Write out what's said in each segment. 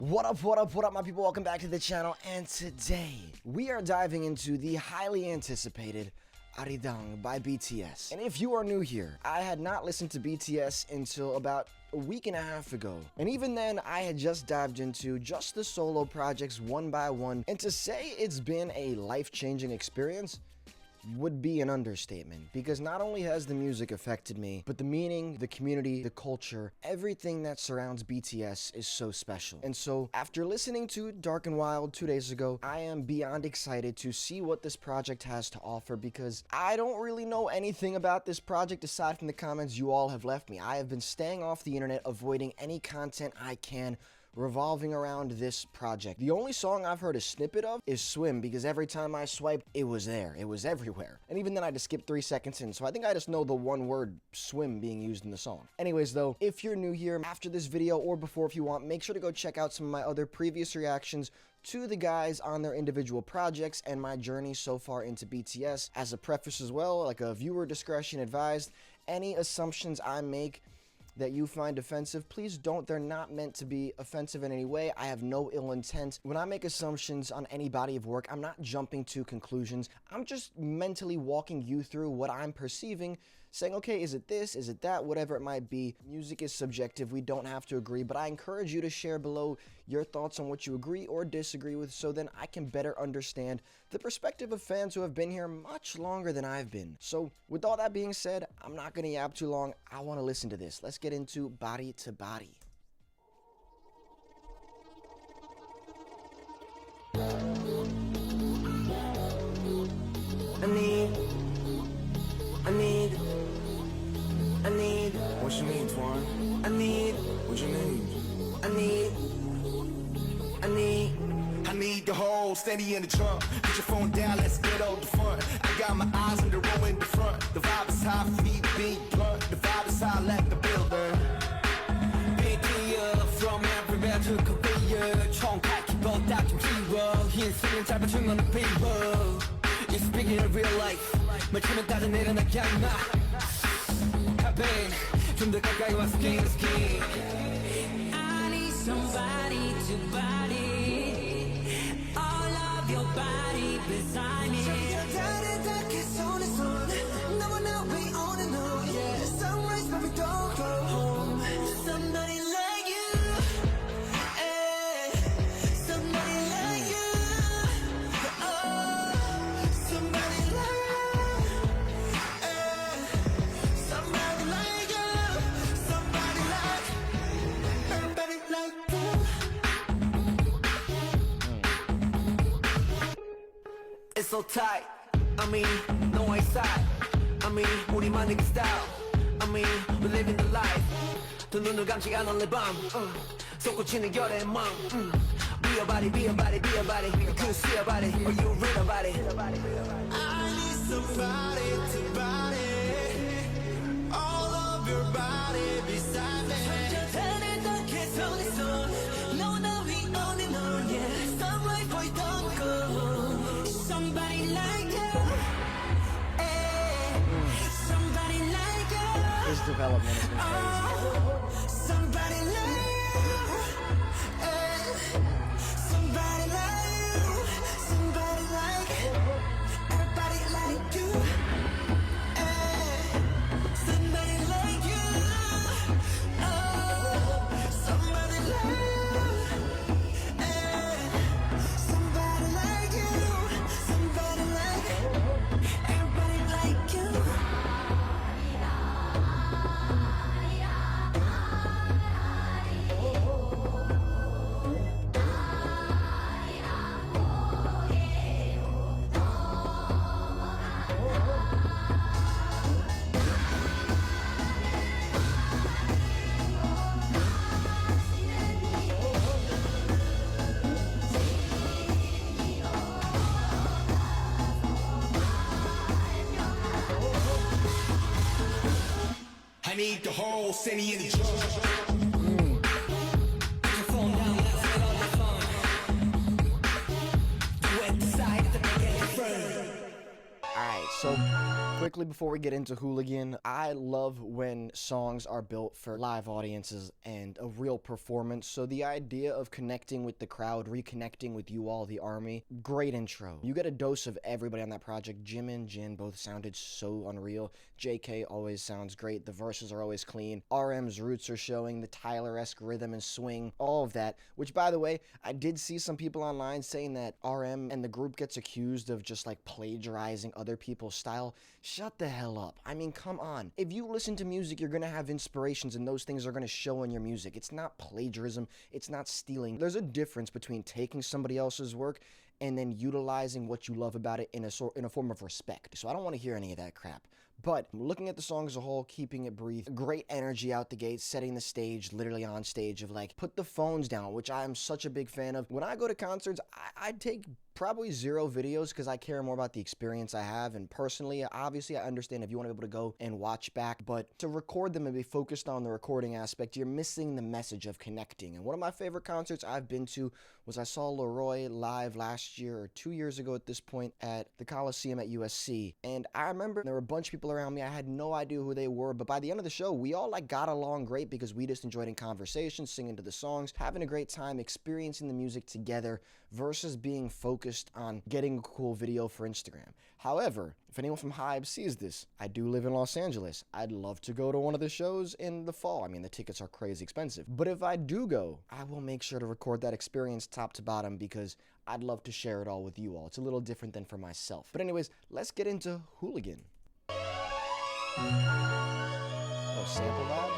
What up, my people? Welcome back to the channel, and today we are diving into the highly anticipated Arirang by BTS. And if you are new here, I had not listened to BTS until about a week and a half ago. And even then, I had just dived into just the solo projects one by one, and to say it's been a life-changing experience would be an understatement, because not only has the music affected me, but the meaning, the community, the culture, everything that surrounds BTS is so special. And so after listening to Dark and Wild 2 days ago, I am beyond excited to see what this project has to offer, because I don't really know anything about this project aside from the comments you all have left me. I have been staying off the internet, avoiding any content I can revolving around this project. The only song I've heard a snippet of is Swim, because every time I swiped, it was there. It was everywhere. And even then I had to skip 3 seconds in, so I think I just know the one word swim being used in the song. Anyways though, if you're new here, after this video or before if you want, make sure to go check out some of my other previous reactions to the guys on their individual projects and my journey so far into BTS. As a preface as well, like a viewer discretion advised, any assumptions I make that you find offensive, please don't. They're not meant to be offensive in any way. I have no ill intent. When I make assumptions on any body of work, I'm not jumping to conclusions. I'm just mentally walking you through what I'm perceiving, saying, okay, is it this? Is it that? Whatever it might be. Music is subjective. We don't have to agree, but I encourage you to share below your thoughts on what you agree or disagree with, so then I can better understand the perspective of fans who have been here much longer than I've been. So with all that being said, I'm not gonna yap too long. I want to listen to this. Let's get into Body to Body. I need. What you need, Twan? I need. What you need? I need the whole steady in the trunk. Put your phone down, let's get on the front. I got my eyes on the row in the front. The vibe is high, feet beat blunt. The vibe is high like the builder. Big deal from everywhere to Korea. 총칼 키고 딱좀 키워. 흰 스윙 짧은 중간은 people. You're speaking in real life. 말치면 따져 내려나게 하마. Happen. 좀 더 가까이 와 skin to skin. I need somebody to body. All of your body beside me. 다르게 손에 손. 너와 나 we on and on. Yeah. Sunrise but we don't go home. Somebody like you. Hey. Somebody like you. Oh. Somebody like you. Hey. Somebody like you. Somebody like. Everybody like you. It's so tight. I mean, no one side. I mean, 우리만의 그 style. I mean, we living the life. 두 눈을 감지 않은 내 밤. 솟구치는 열의 맘. Be a body, be a body, be a body. You could see a body, or you read about it. I need somebody to body. All of your body beside me. 다르게 손에 손. 너와 나 we on and on. Yeah. Sunlight boy don't go. Somebody like you. Hey. Somebody like you. His development has been crazy. Somebody like you. Hey. Somebody like you. Somebody like you. Everybody like you. Hey. Somebody like you. Oh. Somebody like you. Hey. Somebody like you. Somebody like you. Everybody like you. I need the whole city in the trunk. Put your phone down, let's get on the phone. You at the side of the get it firm. Alright, so Quickly before we get into Hooligan, I love when songs are built for live audiences and a real performance. So the idea of connecting with the crowd, reconnecting with you all, the army, great intro. You get a dose of everybody on that project. Jim and Jin both sounded so unreal. JK always sounds great. The verses are always clean. RM's roots are showing, the Tyler-esque rhythm and swing, all of that. Which, by the way, I did see some people online saying that RM and the group gets accused of just like plagiarizing other people's style. Shut the hell up. I mean, come on. If you listen to music, you're gonna have inspirations and those things are gonna show in your music. It's not plagiarism. It's not stealing. There's a difference between taking somebody else's work and then utilizing what you love about it in a form of respect. So I don't want to hear any of that crap. But looking at the song as a whole, keeping it brief, great energy out the gate, setting the stage, literally on stage of like, put the phones down, which I am such a big fan of. When I go to concerts, I take probably 0 videos because I care more about the experience I have. And personally, obviously, I understand if you want to be able to go and watch back, but to record them and be focused on the recording aspect, you're missing the message of connecting. And one of my favorite concerts I've been to was I saw Leroy live last year or 2 years ago at this point at the Coliseum at USC. And I remember there were a bunch of people around me. I had no idea who they were, but by the end of the show, we all like got along great because we just enjoyed in conversation, singing to the songs, having a great time, experiencing the music together versus being focused on getting a cool video for Instagram. However, if anyone from Hybe sees this, I do live in Los Angeles. I'd love to go to one of the shows in the fall. I mean, the tickets are crazy expensive. But if I do go, I will make sure to record that experience top to bottom because I'd love to share it all with you all. It's a little different than for myself. But anyways, let's get into Hooligan. Oh, sample vibe?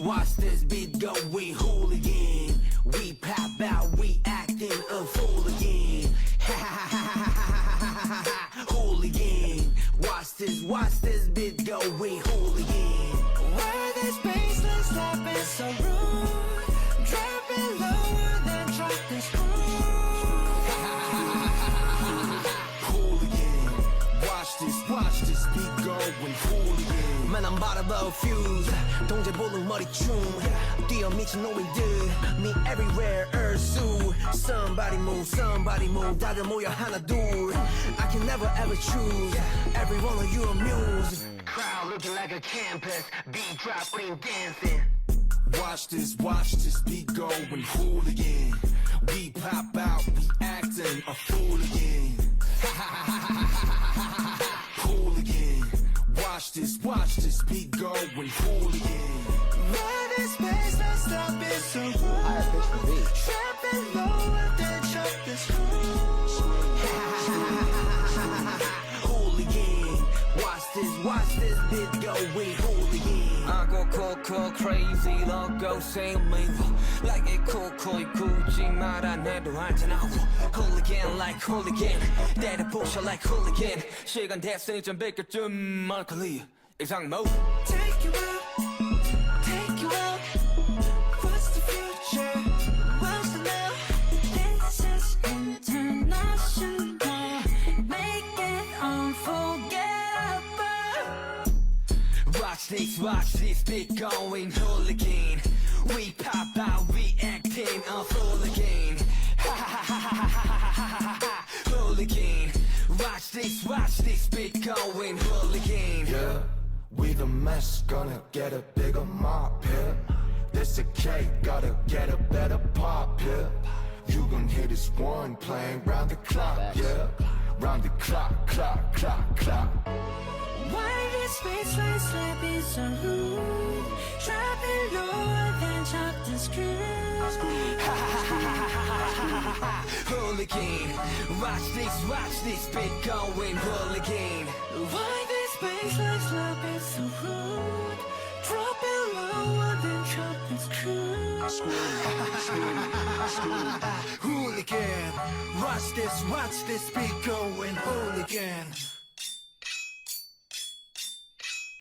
Watch this beat going hooligan. We pop out, we acting a fool again. Hooligan. Watch this beat going hooligan. Why this baseline slapping so rude? Dropping lower than drop this Hooligan. Watch this beat going hooligan. Man, I'm about to fuse. 동제 보는 머리춤. 뛰어 미친 노인들. Me everywhere, ursu. Somebody move. 다들 모여 하나 둘. I can never ever choose. Every one of you amuse. Crowd looking like a campus. Beat drop, bring dancing. Watch this beat going hooligan. We pop out, we acting a fool again. Hooligan. Watch this beat going hooligan. Why this baseline slapping so rude? Higher pitch for beat. Dropping lower than drop this Hooligan. Watch this beat going hooligan. I go cool, crazy, logo same me. Like it cool, 굳이 말 안 해도 알잖아. Hooligan like hooligan. 때려 부셔 like hooligan. 시간 됐으니 좀 비켜좀 멀컬리. 이상 mode. Take you out. What's the future? What's the now? This is international. Make it unforgettable. Watch this beat going hooligan. We pop out, we acting a fool again. Hooligan. Watch this beat going hooligan. Yeah, we the mess, gonna get a bigger mop here. This a cake, gotta get a better pop here. You gon' hear this one playing round the clock, yeah. Round the clock. Why this baseline slapping so rude? Dropping lower than drop the screw. Hooligan. Watch this beat going hooligan. Why this baseline slapping so rude? Dropping lower than drop the screw. Hooligan. Watch this beat going hooligan.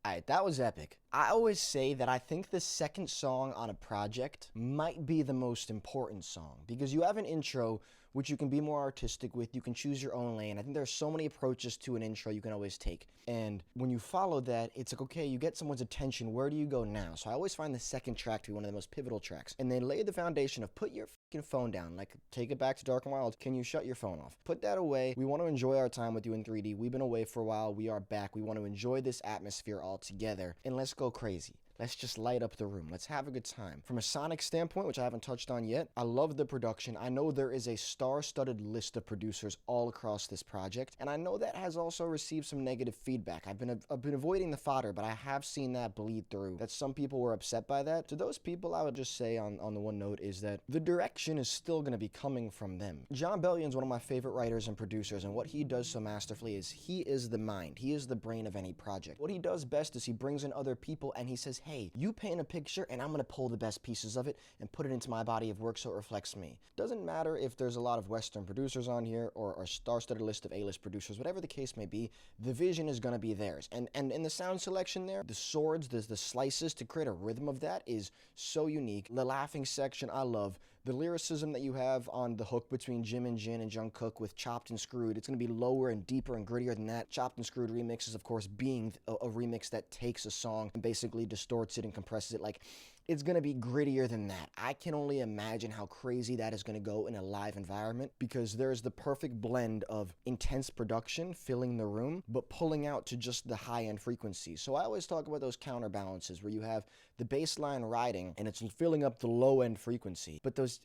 Alright, that was epic. I always say that I think the second song on a project might be the most important song, because you have an intro which you can be more artistic with, you can choose your own lane. I think there's so many approaches to an intro you can always take. And when you follow that, it's like, okay, you get someone's attention, where do you go now? So I always find the second track to be one of the most pivotal tracks. And they lay the foundation of put your fucking phone down, like take it back to Dark and Wild. Can you shut your phone off? Put that away. We want to enjoy our time with you in 3D. We've been away for a while. We are back. We want to enjoy this atmosphere all together. And let's go crazy. Let's just light up the room. Let's have a good time. From a sonic standpoint, which I haven't touched on yet, I love the production. I know there is a star-studded list of producers all across this project, and I know that has also received some negative feedback. I've been avoiding the fodder, but I have seen that bleed through, that some people were upset by that. To those people, I would just say on the one note is that the direction is still going to be coming from them. John Bellion's one of my favorite writers and producers, and what he does so masterfully is he is the mind. He is the brain of any project. What he does best is he brings in other people and he says, hey, you paint a picture and I'm gonna pull the best pieces of it and put it into my body of work so it reflects me. Doesn't matter if there's a lot of Western producers on here or a star-studded list of A-list producers, whatever the case may be, the vision is gonna be theirs. And in the sound selection there, the swords, the slices to create a rhythm of that is so unique. The laughing section, I love. The lyricism that you have on the hook between Jim and Jin and Jungkook with Chopped and Screwed, it's going to be lower and deeper and grittier than that. Chopped and Screwed remix is, of course, being a remix that takes a song and basically distorts it and compresses it. Like, it's going to be grittier than that. I can only imagine how crazy that is going to go in a live environment, because there's the perfect blend of intense production filling the room, but pulling out to just the high-end frequencies. So I always talk about those counterbalances where you have the bass line riding and it's filling up the low-end frequency, but those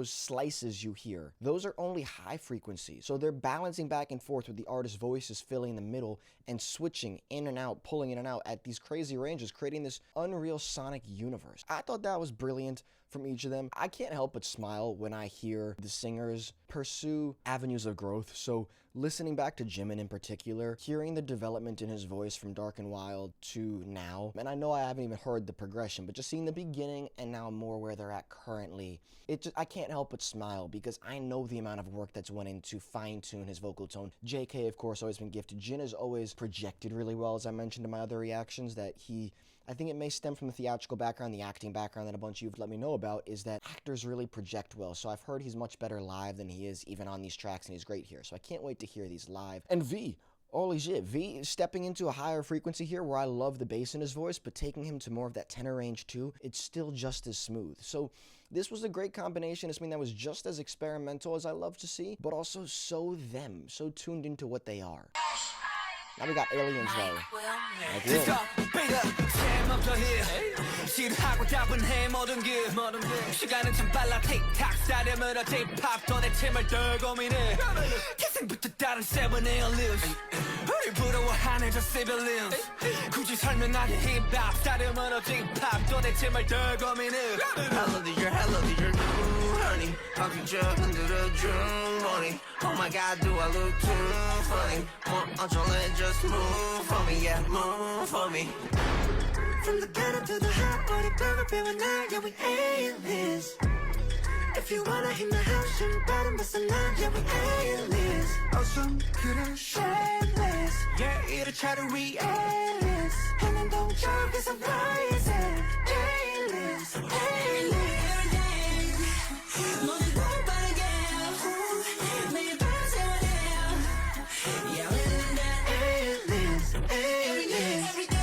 slices you hear, those are only high frequency. So they're balancing back and forth with the artist's voices filling the middle and switching in and out, pulling in and out at these crazy ranges, creating this unreal sonic universe. I thought that was brilliant from each of them. I can't help but smile when I hear the singers pursue avenues of growth. So listening back to Jimin in particular, hearing the development in his voice from Dark and Wild to now, and I know I haven't even heard the progression, but just seeing the beginning and now more where they're at currently, I can't help but smile, because I know the amount of work that's went into fine-tune his vocal tone. JK, of course, always been gifted. Jin has always projected really well, as I mentioned in my other reactions, that I think it may stem from the theatrical background, the acting background that a bunch of you have let me know about, is that actors really project well. So I've heard he's much better live than he is even on these tracks, and he's great here. So I can't wait to hear these live. And V, holy shit, V stepping into a higher frequency here where I love the bass in his voice, but taking him to more of that tenor range too, it's still just as smooth. So this was a great combination. It's something that was just as experimental as I love to see, but also so them, so tuned into what they are. Now we got aliens though. Like Will. 싫어하고 따분해 모든 게 시간은 참 빨라 틱탁 싸려면 힙합 도대체 뭘 덜 고민해 태생부터 다른 세븐 에어리언스 우리 부러워하는 저 시빌리언스 굳이 설명하기 힙합 싸려면 힙합 도대체 뭘 덜 고민해 Hello dear new honey 바퀴 흔들어준 money Oh my god do I look too funny 어쩔래 just move for me yeah move for me From the ghetto to the hot, 우리 벽을 비워 날, yeah we aliens. If you wanna hit my house, 좀 빠른 벗어나, yeah we aliens. 어쩜 그래 Shameless, Yeah 이를 차려 we aliens. 하는 동쪽에서 rising, aliens, aliens. 모두 날 빠르게, 매일 밤 새워내. Yeah we living that aliens, aliens. Every day.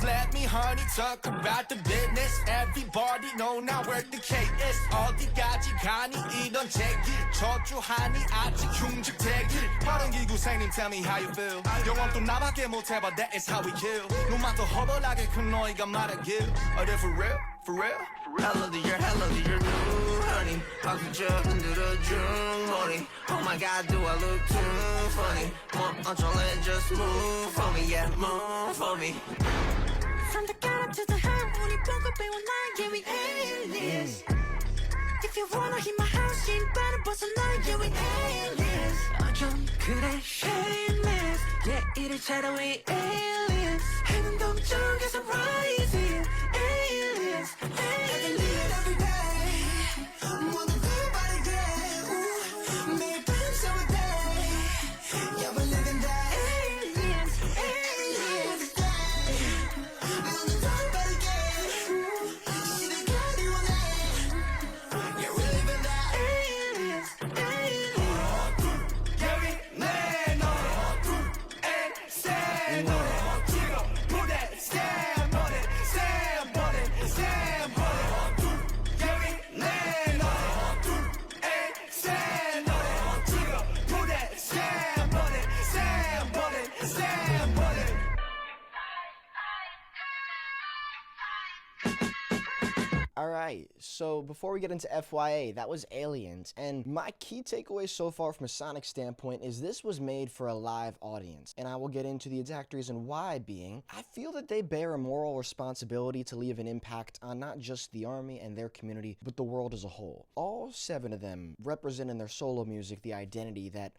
Let me honey talk about the business Everybody know now where the K is 어디까지 가니 이런 제기 저주하니 아직 흉측대기 빠른 기구생님 tell me how you feel 영원 또 나밖에 못해봐 that is how we kill 눈만 더 허벌하게 큰 너희가 말하길 Are they for real? For real? Hello dear new honey 바퀴 흔들어준 머리 Oh my god do I look too funny 어쩔래 just move for me yeah move for me From the ghetto to the high, 우리 벽을 비워 날, yeah we aliens. If you wanna hit my house, 진 빠른 벗어나, yeah we aliens. 어쩜 그래 shameless, yeah 이를 차려 we aliens. 해는 동쪽에서 rising, aliens, aliens. Every day, stand on it. Jiggle, put that, stand on it, stand on it, stand on it. Yeah, we land on it. Hey, stand on it. Jiggle, put that, stand on it, stand on it, stand on it. Alright, so before we get into FYA, that was Aliens, and my key takeaway so far from a sonic standpoint is this was made for a live audience, and I will get into the exact reason why being, I feel that they bear a moral responsibility to leave an impact on not just the army and their community, but the world as a whole. All 7 of them represent in their solo music the identity that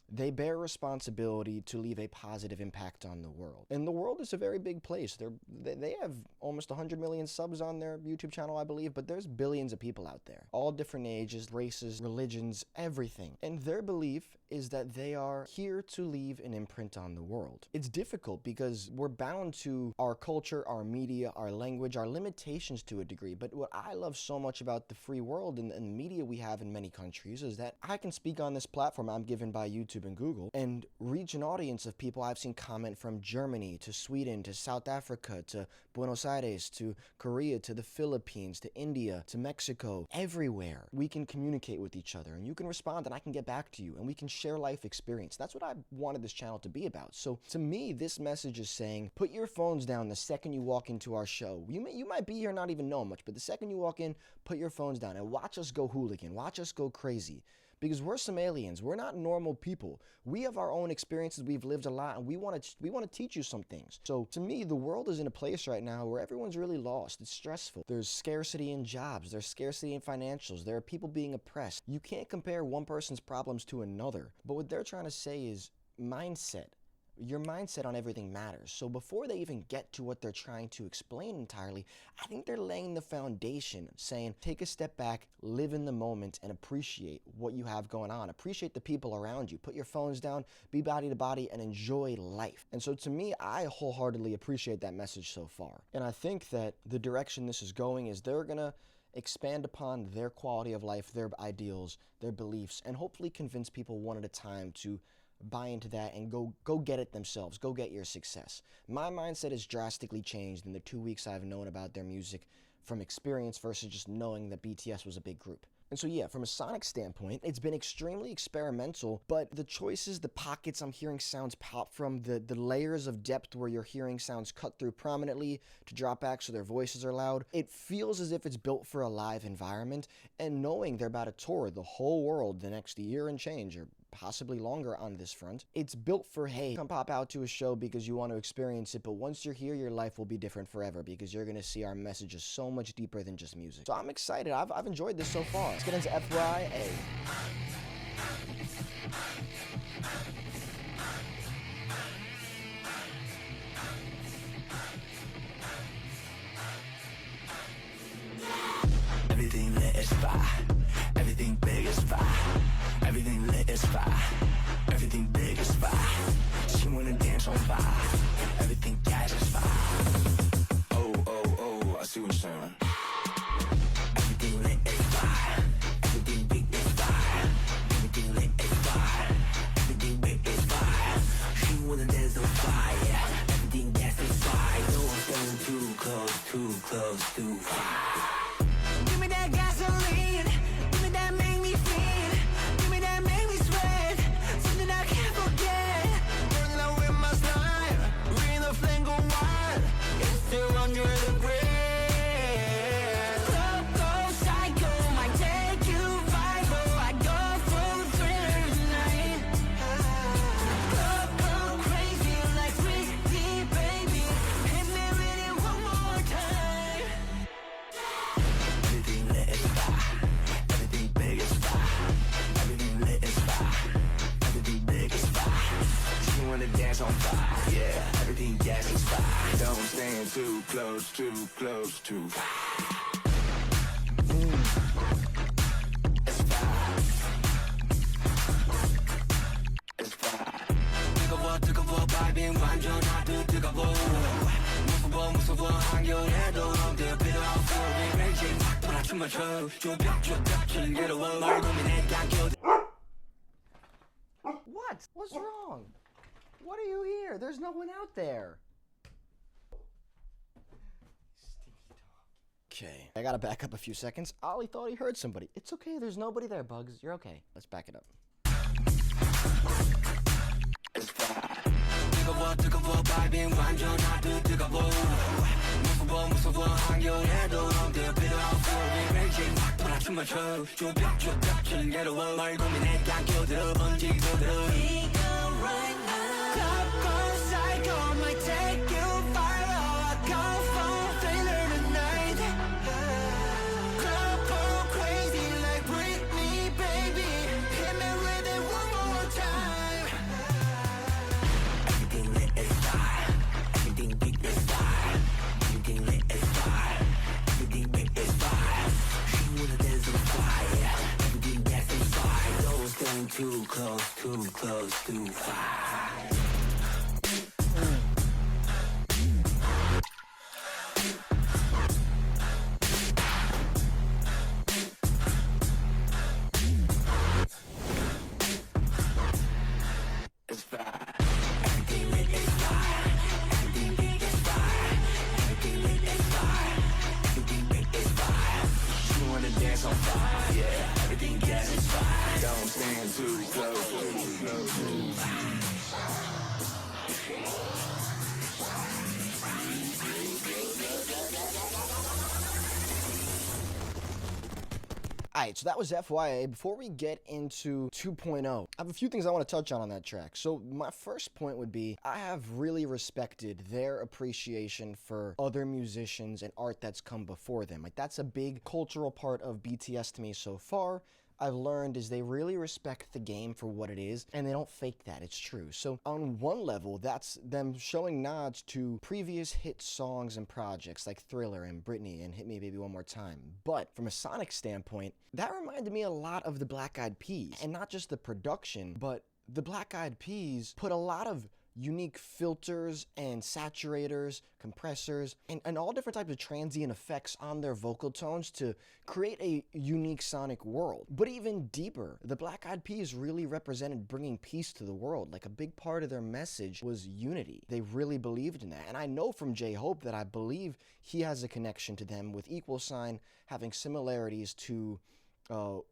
they bear responsibility to leave a positive impact on the world. And the world is a very big place. They have almost 100 million subs on their YouTube channel, I believe, but there's billions of people out there. All different ages, races, religions, everything. And their belief is that they are here to leave an imprint on the world. It's difficult because we're bound to our culture, our media, our language, our limitations to a degree. But what I love so much about the free world and the media we have in many countries is that I can speak on this platform I'm given by YouTube and Google and reach an audience of people I've seen comment from Germany to Sweden to South Africa to Buenos Aires to Korea to the Philippines to India to Mexico. Everywhere we can communicate with each other and you can respond and I can get back to you and we can share life experience. That's what I wanted this channel to be about. So to me, this message is saying put your phones down the second you walk into our show. You might be here not even know much, but the second you walk in, put your phones down and watch us go hooligan, watch us go crazy. Because we're some aliens. We're not normal people. We have our own experiences. We've lived a lot, and we want to teach you some things. So to me, the world is in a place right now where everyone's really lost. It's stressful. There's scarcity in jobs. There's scarcity in financials. There are people being oppressed. You can't compare one person's problems to another. But what they're trying to say is mindset. Your mindset on everything matters. So before they even get to what they're trying to explain entirely, I think they're laying the foundation, saying take a step back, live in the moment, and appreciate what you have going on. Appreciate the people around you. Put your phones down, be body to body, and enjoy life. And so to me, I wholeheartedly appreciate that message so far. And I think that the direction this is going is they're gonna expand upon their quality of life, their ideals, their beliefs, and hopefully convince people one at a time to buy into that and go get it themselves. Go get your success. My mindset has drastically changed in the 2 weeks I've known about their music from experience versus just knowing that BTS was a big group. And so yeah, from a sonic standpoint, it's been extremely experimental, but the choices, the pockets I'm hearing sounds pop from, the layers of depth where you're hearing sounds cut through prominently to drop back so their voices are loud, it feels as if it's built for a live environment, and knowing they're about to tour the whole world the next year and change, or possibly longer on this front, it's built for, hey, come pop out to a show because you want to experience it, but once you're here, your life will be different forever because you're going to see our messages so much deeper than just music. So I'm excited. I've enjoyed this so far. Let's get into FYA. Everything lit is fire. Everything big is fire. Everything lit is fire. Everything big is fire. She wanna dance on fire. Everything gas is fire. Oh, oh, oh, I see what you're saying. Everything lit is fire. Everything big is fire. Everything lit is fire. Everything big is fire. She wanna dance on fire. Everything gas is fire. Don't stand too close to fire. Give me that gasoline. Give me that make me feel. Give me that make me sweat. Something I can't forget. Burning out with my style. Reading the flame go wild. It's 200 degrees. Club go psycho. Might take you viral. I go full thriller tonight. Club go crazy like 3D, baby. Hit me with it one more time. Everything lit is fire. Everything big is fire. Everything lit is fire. Everything big is fire. She wanna dance on fire. Yeah, everything gas is fire. Don't stand too close to fire. It's fire. It's fire. 뜨거워 밝은 완전 아주 뜨거워. 무서워 한겨울에도 엉들 필요 없어. Raging 돌아춤을 춰. 조벽 즐거워. 널 고민해 당겨. What? What's wrong? What are you here? There's no one out there. Okay, I gotta back up a few seconds. Ollie thought he heard somebody. It's okay, there's nobody there, Bugs. You're okay. Let's back it up. Too close to fire. It's fire. Everything lit is fire. Everything big is fire. Everything lit is fire. Everything big is fire. You wanna dance on fire? Yeah. Everything gas is fire. Don't stand too close. Alright, so that was FYA. Before we get into 2.0, I have a few things I want to touch on that track. So my first point would be, I have really respected their appreciation for other musicians and art that's come before them. Like, that's a big cultural part of BTS to me so far. I've learned is they really respect the game for what it is, and they don't fake that. It's true. So on one level, that's them showing nods to previous hit songs and projects like Thriller and Britney and Hit Me Baby One More Time. But from a sonic standpoint, that reminded me a lot of the Black Eyed Peas. And not just the production, but the Black Eyed Peas put a lot of unique filters and saturators, compressors, and all different types of transient effects on their vocal tones to create a unique sonic world. But even deeper, the Black Eyed Peas really represented bringing peace to the world. Like, a big part of their message was unity. They really believed in that. And I know from J-Hope that I believe he has a connection to them, with Equal Sign having similarities to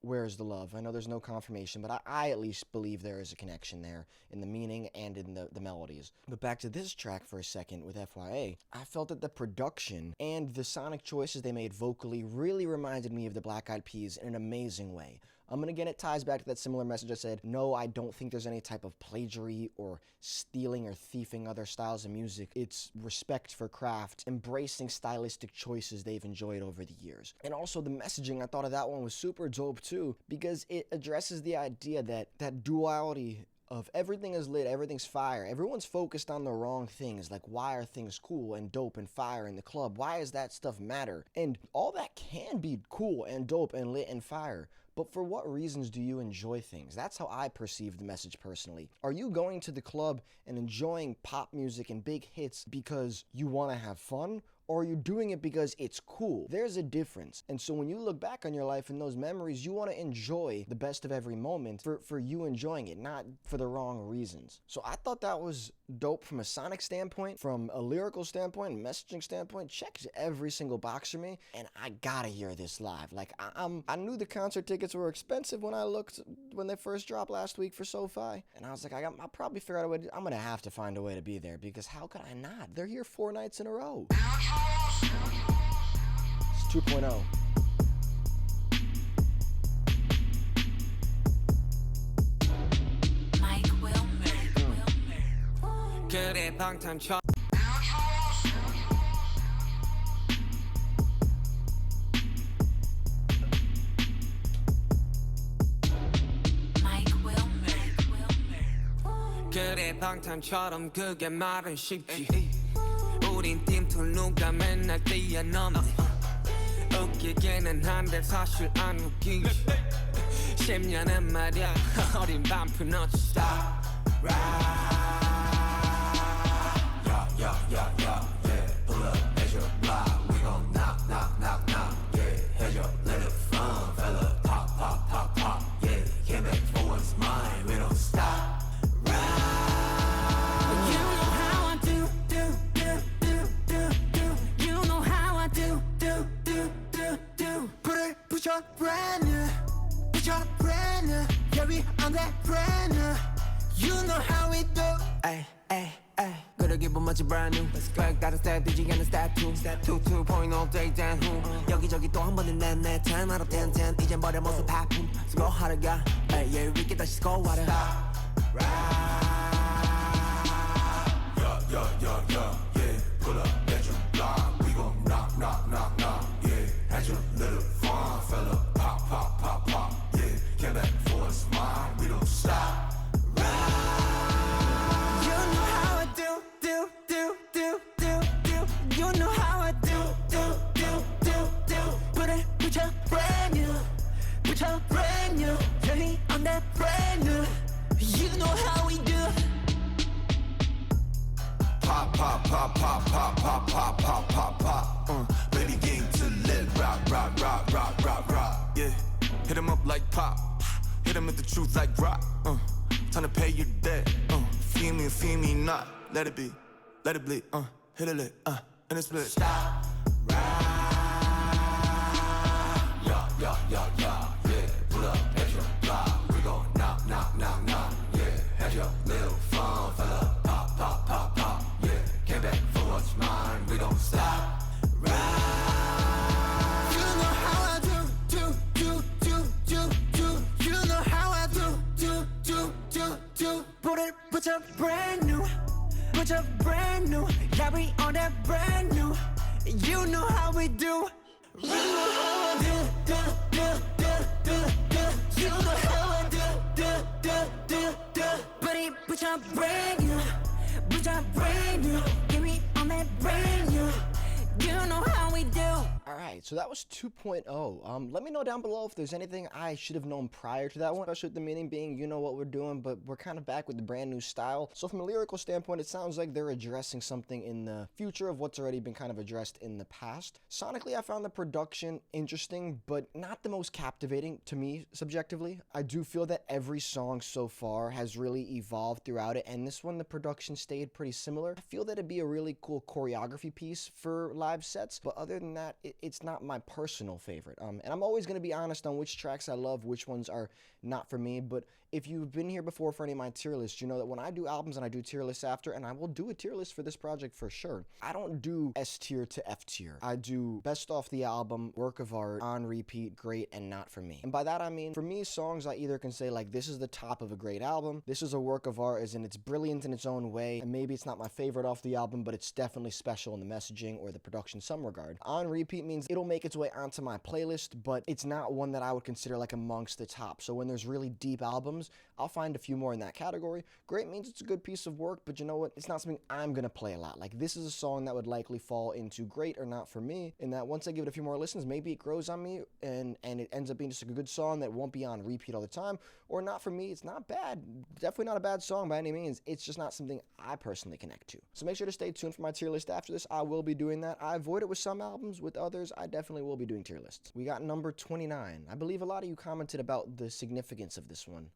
Where's the Love? I know there's no confirmation, but I at least believe there is a connection there in the meaning and in the melodies. But back to this track for a second with FYA, I felt that the production and the sonic choices they made vocally really reminded me of the Black Eyed Peas in an amazing way. Again, it ties back to that similar message I said. No, I don't think there's any type of plagiary or stealing or thieving other styles of music. It's respect for craft, embracing stylistic choices they've enjoyed over the years. And also the messaging, I thought of that one was super dope too, because it addresses the idea that duality of everything is lit, everything's fire. Everyone's focused on the wrong things. Like, why are things cool and dope and fire in the club? Why does that stuff matter? And all that can be cool and dope and lit and fire. But for what reasons do you enjoy things? That's how I perceive the message personally. Are you going to the club and enjoying pop music and big hits because you want to have fun? Or are you doing it because it's cool? There's a difference. And so when you look back on your life and those memories, you want to enjoy the best of every moment for you enjoying it, not for the wrong reasons. So I thought that was dope from a sonic standpoint, from a lyrical standpoint, messaging standpoint. Checks every single box for me, and I gotta hear this live. Like, I knew the concert tickets were expensive when they first dropped last week for SoFi, and I was like, I'll probably figure out a way I'm gonna have to find a way to be there, because how could I not? They're here 4 nights in a row. It's 2.0. 그래 방탄처럼 그래 방탄처럼 그게 말은 쉽지 우린 팀툴 누가 맨날 뛰어넘네 웃기기는 한데 사실 안 웃기지 10년은 말야 어린 반프 not stop Yeah, pull up, measure, block. We gon' knock, yeah. Head up, let it from, fella. Pop, yeah. Came back for what's mine. We don't stop. brand new. Yeah, we on that brand new. You know how we do. Ay, ay, ay. 그래 기분 마치 brand new. 백 다른 스텝 뒤지 않는 step 2. Step 2, 2.0 day down 후. 여기저기 또 한 번은 내 time out of 10, 10. 이젠 버려 모습 하품. 수고하러 가. Ay, yeah, we get 다시 score하러. Stop, yeah. Pull up at your block. We gon' knock, knock, knock, knock. Yeah, had your little fun, fella. Pop, pop, pop, pop. Yeah, came back for a smile. We don't stop. You know how I do. You know how I do. Put your brand new. Heavy on that brand new. You know how we do. Pop, pop, pop, pop, pop, pop, pop, pop, pop, pop. Baby, get to let rock, rock, rock, rock, rock, rock. Yeah, hit him up like pop. Hit him with the truth like rock. Time to pay your debt. Feel me not. Let it be, let it bleed. Hit it lit, and it's split. Stop, yeah. Pull up at your block. We gon' knock, knock, knock, knock. Yeah, had your little fun, fella. Pop, pop, pop, pop. Yeah, came back for what's mine. We don't stop. You know how I do. You know how I do. Put your brand new. Yeah, we on that brand new. You know how we do. You know how I do. You know how I do. Buddy, put your brand new. Get me on that brand new. You know how we do. Alright, so that was 2.0. Let me know down below if there's anything I should have known prior to that one, especially with the meaning being you know what we're doing, but we're kind of back with the brand new style. So from a lyrical standpoint, it sounds like they're addressing something in the future of what's already been kind of addressed in the past. Sonically, I found the production interesting, but not the most captivating to me subjectively. I do feel that every song so far has really evolved throughout it, and this one, the production stayed pretty similar. I feel that it'd be a really cool choreography piece for live sets, but other than that, it's not my personal favorite. And I'm always going to be honest on which tracks I love, which ones are not for me, but if you've been here before for any of my tier lists, you know that when I do albums and I do tier lists after, and I will do a tier list for this project for sure, I don't do S tier to F tier. I do best off the album, work of art, on repeat, great, and not for me. And by that I mean, for me, songs I either can say like, this is the top of a great album, this is a work of art as in it's brilliant in its own way, and maybe it's not my favorite off the album, but it's definitely special in the messaging or the production in some regard. On repeat means it'll make its way onto my playlist, but it's not one that I would consider like amongst the top. So when there's really deep albums, I'll find a few more in that category. Great means it's a good piece of work, but you know what? It's not something I'm gonna play a lot. Like, this is a song that would likely fall into great or not for me, in that once I give it a few more listens, maybe it grows on me and it ends up being just a good song that won't be on repeat all the time, or not for me. It's not bad. Definitely not a bad song by any means. It's just not something I personally connect to. So make sure to stay tuned for my tier list after this. I will be doing that. I avoid it with some albums. With others, I definitely will be doing tier lists. We got number 29. I believe a lot of you commented about the significance of this one.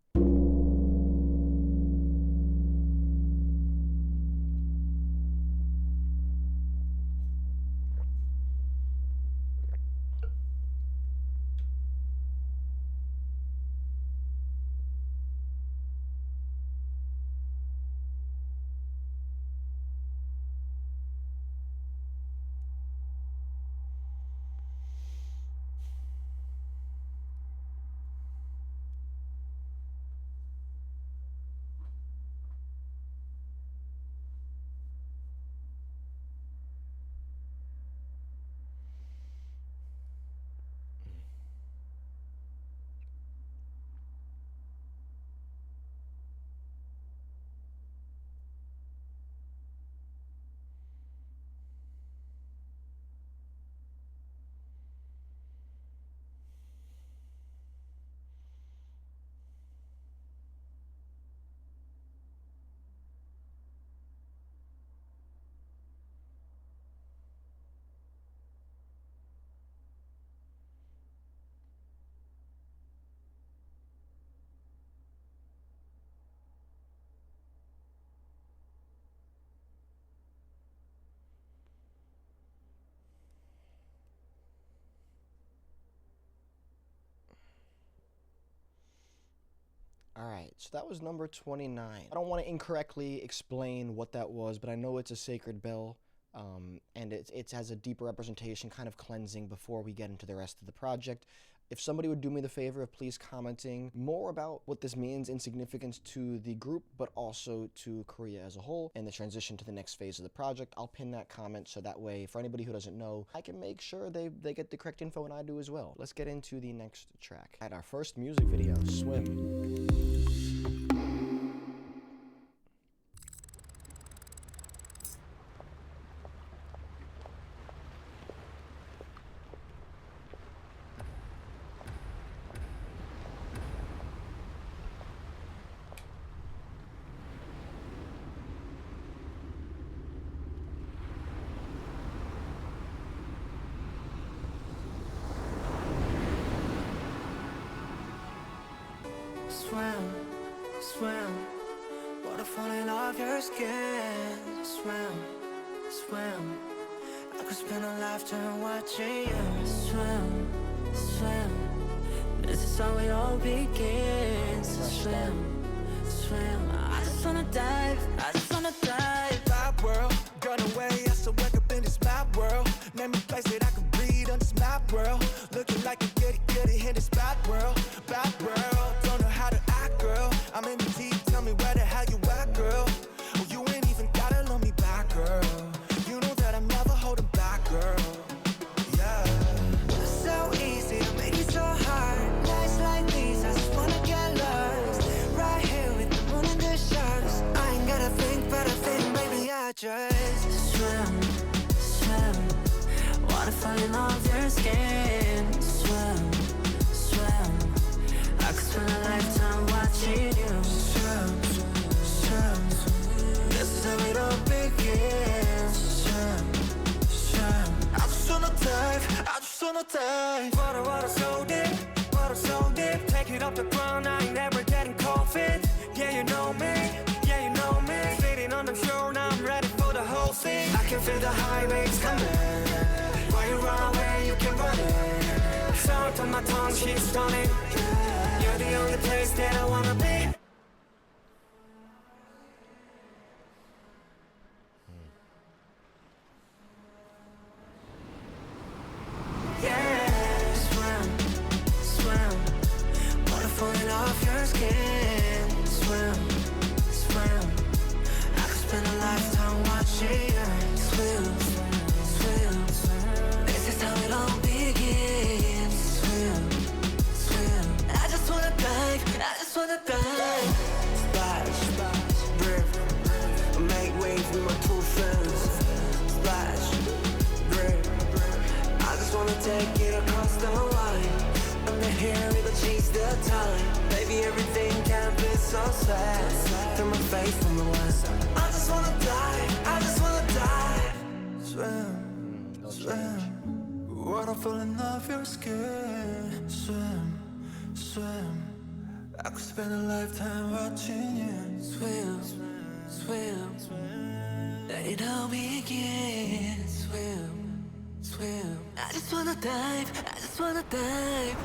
Alright, so that was number 29. I don't want to incorrectly explain what that was, but I know it's a sacred bell, and it has a deeper representation, kind of cleansing before we get into the rest of the project. If somebody would do me the favor of please commenting more about what this means in significance to the group, but also to Korea as a whole, and the transition to the next phase of the project, I'll pin that comment so that way, for anybody who doesn't know, I can make sure they get the correct info and I do as well. Let's get into the next track. At our first music video, Swim. Swim, swim, waterfall in off your skin. Swim, swim, I could spend a lifetime watching you. Swim, swim, this is how it all begins. Swim, swim, I just wanna dive, I just wanna dive. Bad world, gone away, I still wake up in this bad world. Name a place that I can breathe on this map world. Looking like a goody in this bad world. Bad world, don't know how to act, girl. I'm in the deep, tell me where the hell you at, girl. Oh, you ain't even gotta love me back, girl. You know that I'm never holding back, girl. Yeah. So easy to make it so hard. Nights like these, I just wanna get lost. Right here with the moon and the stars. I ain't gotta think, but I think, baby, I just swim, swim. Wanna fall in all of your skin. Swim, swim. I could spend a lifetime watching you. Swim, swim. This is how it all begins. Swim, swim. I just wanna dive, I just wanna dive. Water so deep, water so deep. Take it off the ground, I ain't never getting cold feet. Yeah, you know me, yeah, you know me. Sitting on the shore, now I'm ready for the whole scene. I can feel the high waves coming. Why you run away, you can run it. Salt on my tongue, she's stunning. You're the only place that I wanna be. Yeah, swim, swim. Water falling off your skin. Swim, swim. I could spend a lifetime watching you. Swim, swim, swim. This is how it all begins. Swim, swim. I just wanna dive, I just wanna dive. Splash, splash, rip. Make waves with my two friends. Splash, rip. I just wanna take it across the line. Under here, we gon' chase the time. Baby, everything can be so sad. Through my face from the west. I just wanna die, I just wanna die. Swim, swim. Water falling off your skin. Swim, swim. I could spend a lifetime watching you. Swim, swim. Let it all begin. Swim, swim. I just wanna dive, I just wanna dive.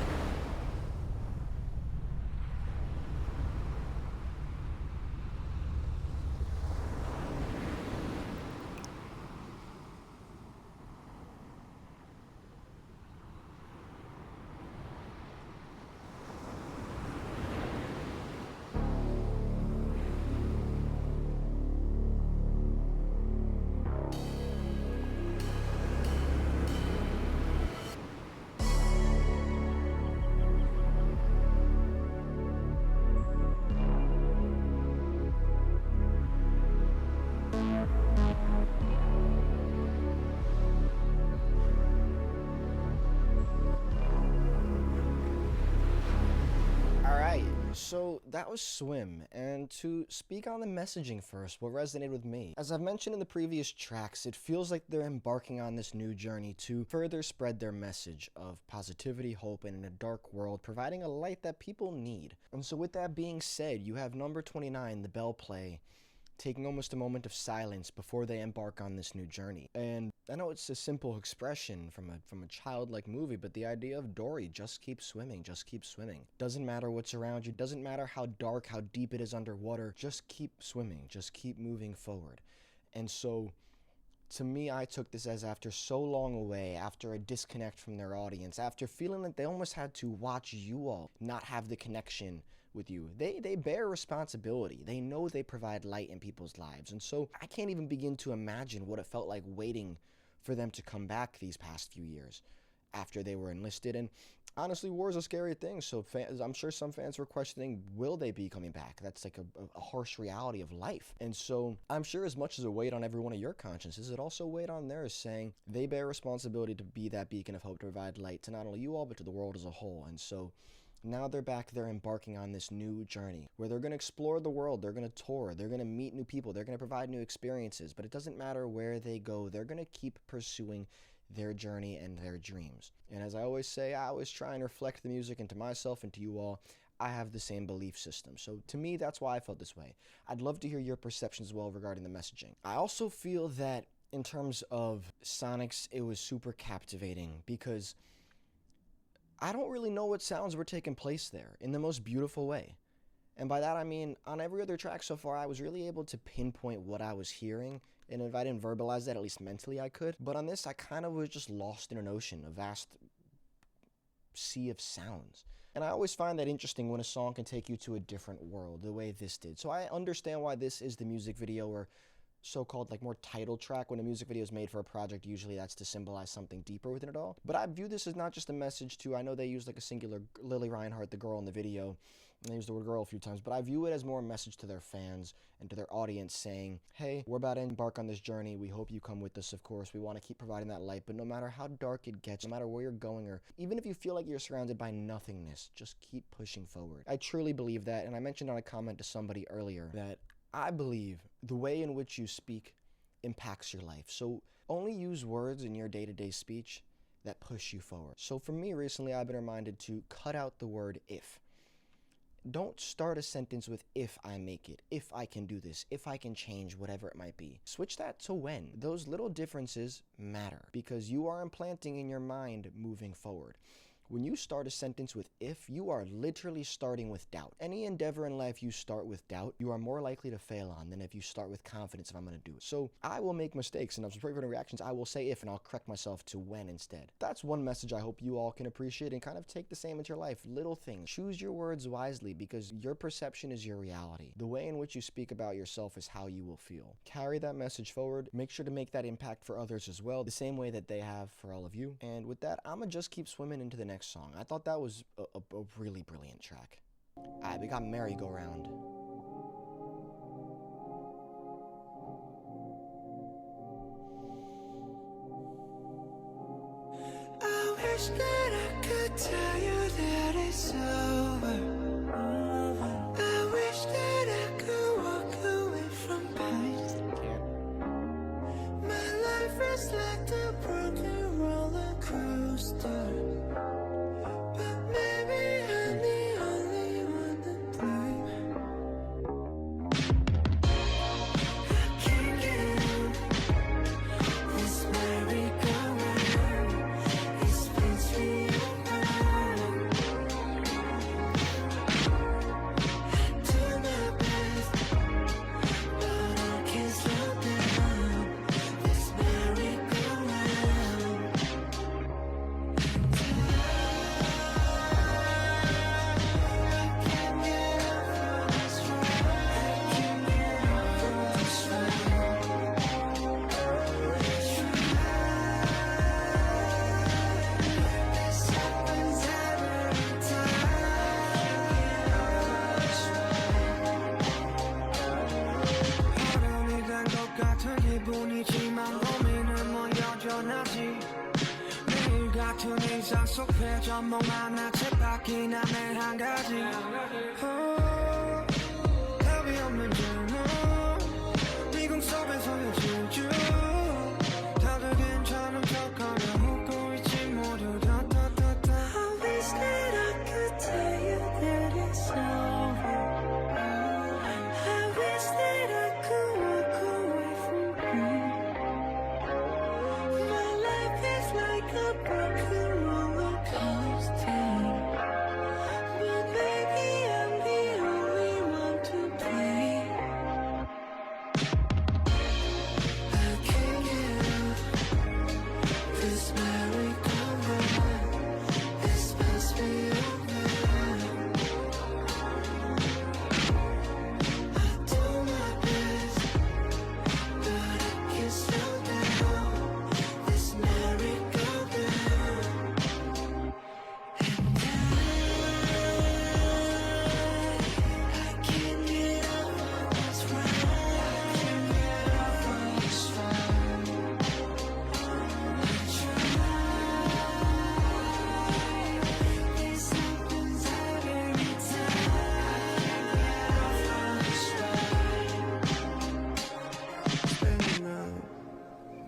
So that was Swim, and to speak on the messaging first, what resonated with me. As I've mentioned in the previous tracks, it feels like they're embarking on this new journey to further spread their message of positivity, hope, and in a dark world, providing a light that people need. And so with that being said, you have number 29, the bell play, taking almost a moment of silence before they embark on this new journey. And I know it's a simple expression from a childlike movie, but the idea of Dory, just keep swimming, just keep swimming. Doesn't matter what's around you, doesn't matter how dark, how deep it is underwater, just keep swimming, just keep moving forward. And so, to me, I took this as after so long away, after a disconnect from their audience, after feeling that they almost had to watch you all not have the connection with you. They bear responsibility. They know they provide light in people's lives. And so I can't even begin to imagine what it felt like waiting for them to come back these past few years after they were enlisted. And honestly, war is a scary thing. So I'm sure some fans were questioning, will they be coming back? That's like a harsh reality of life. And so I'm sure as much as a weight on every one of your consciences, it also weighed on theirs, saying they bear responsibility to be that beacon of hope, to provide light to not only you all, but to the world as a whole. And so now they're back there embarking on this new journey where they're going to explore the world, they're going to tour, they're going to meet new people, they're going to provide new experiences, but it doesn't matter where they go, they're going to keep pursuing their journey and their dreams. And as I always say, I always try and reflect the music into myself and to you all. I have the same belief system. So to me, that's why I felt this way. I'd love to hear your perceptions as well regarding the messaging. I also feel that in terms of Sonics, it was super captivating because I don't really know what sounds were taking place there in the most beautiful way. And by that I mean, on every other track so far, I was really able to pinpoint what I was hearing, and if I didn't verbalize that, at least mentally I could. But on this, I kind of was just lost in an ocean, a vast sea of sounds. And I always find that interesting when a song can take you to a different world, the way this did. So I understand why this is the music video, or so-called like more title track. When a music video is made for a project, usually that's to symbolize something deeper within it all. But I view this as not just a message to, I know they use like a singular Lily Reinhart, the girl in the video, and they use the word girl a few times, but I view it as more a message to their fans and to their audience saying, hey, we're about to embark on this journey. We hope you come with us, of course. We want to keep providing that light, but no matter how dark it gets, no matter where you're going, or even if you feel like you're surrounded by nothingness, just keep pushing forward. I truly believe that, and I mentioned on a comment to somebody earlier that I believe the way in which you speak impacts your life. So only use words in your day-to-day speech that push you forward. So for me recently, I've been reminded to cut out the word if. Don't start a sentence with if I make it, if I can do this, if I can change, whatever it might be. Switch that to when. Those little differences matter because you are implanting in your mind moving forward. When you start a sentence with if, you are literally starting with doubt. Any endeavor in life you start with doubt, you are more likely to fail on than if you start with confidence if I'm going to do it. So I will make mistakes, and as for reactions, I will say if, and I'll correct myself to when instead. That's one message I hope you all can appreciate and kind of take the same into your life. Little things. Choose your words wisely because your perception is your reality. The way in which you speak about yourself is how you will feel. Carry that message forward. Make sure to make that impact for others as well, the same way that they have for all of you. And with that, I'm going to just keep swimming into the next song. I thought that was a really brilliant track. Alright, we got Merry Go Round. I wish that I could tell you that it's over. I wish that I could walk away from pain. My life is like a broken roller coaster. 답이 없는 질문 미궁 속에서 요즘 다들 괜찮은 척하며 웃고 있지 모두 다 I wish that I could tell you that it's over I wish that I could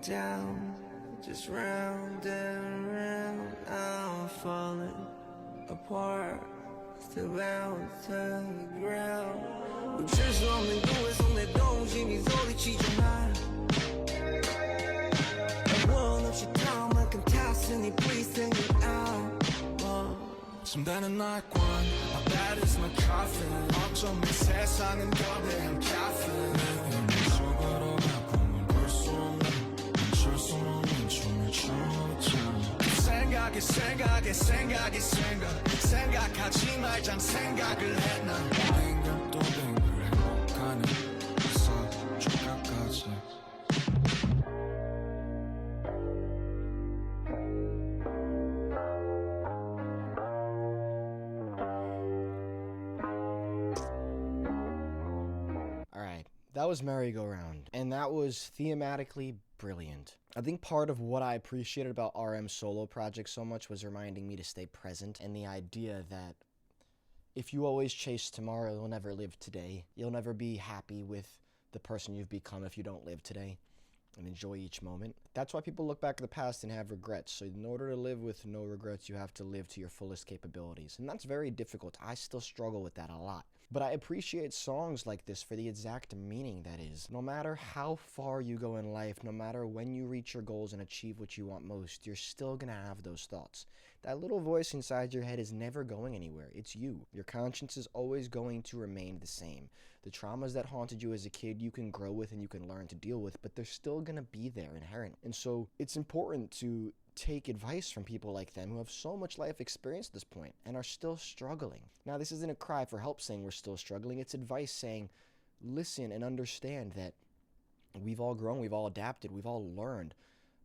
down, just round and round. I'm falling apart, still bound to the ground. 我只说明不会送的东西，你手里起着来。我能去逃吗？跟他是你 please take me out。 침대는 날 관, my bed is my coffin. 어쩜 이 세상은 거대한 caffeine. 내 힘을 속으로 가품을 볼 수 없는 멈출 수 없는 춤을 춰왔잖아. 생각하지 말잔 생각을 해 난. 뱅글 또 뱅글 행복하는 서쪽까지. That was Merry-Go-Round, and that was thematically brilliant. I think part of what I appreciated about RM's solo project so much was reminding me to stay present, and the idea that if you always chase tomorrow, you'll never live today. You'll never be happy with the person you've become if you don't live today and enjoy each moment. That's why people look back at the past and have regrets. So in order to live with no regrets, you have to live to your fullest capabilities. And that's very difficult. I still struggle with that a lot. But I appreciate songs like this for the exact meaning that is. No matter how far you go in life, no matter when you reach your goals and achieve what you want most, you're still gonna have those thoughts. That little voice inside your head is never going anywhere. It's you. Your conscience is always going to remain the same. The traumas that haunted you as a kid, you can grow with and you can learn to deal with, but they're still gonna be there inherent. And so it's important to take advice from people like them who have so much life experience at this point and are still struggling. Now, this isn't a cry for help saying we're still struggling. It's advice saying, listen and understand that we've all grown, we've all adapted, we've all learned.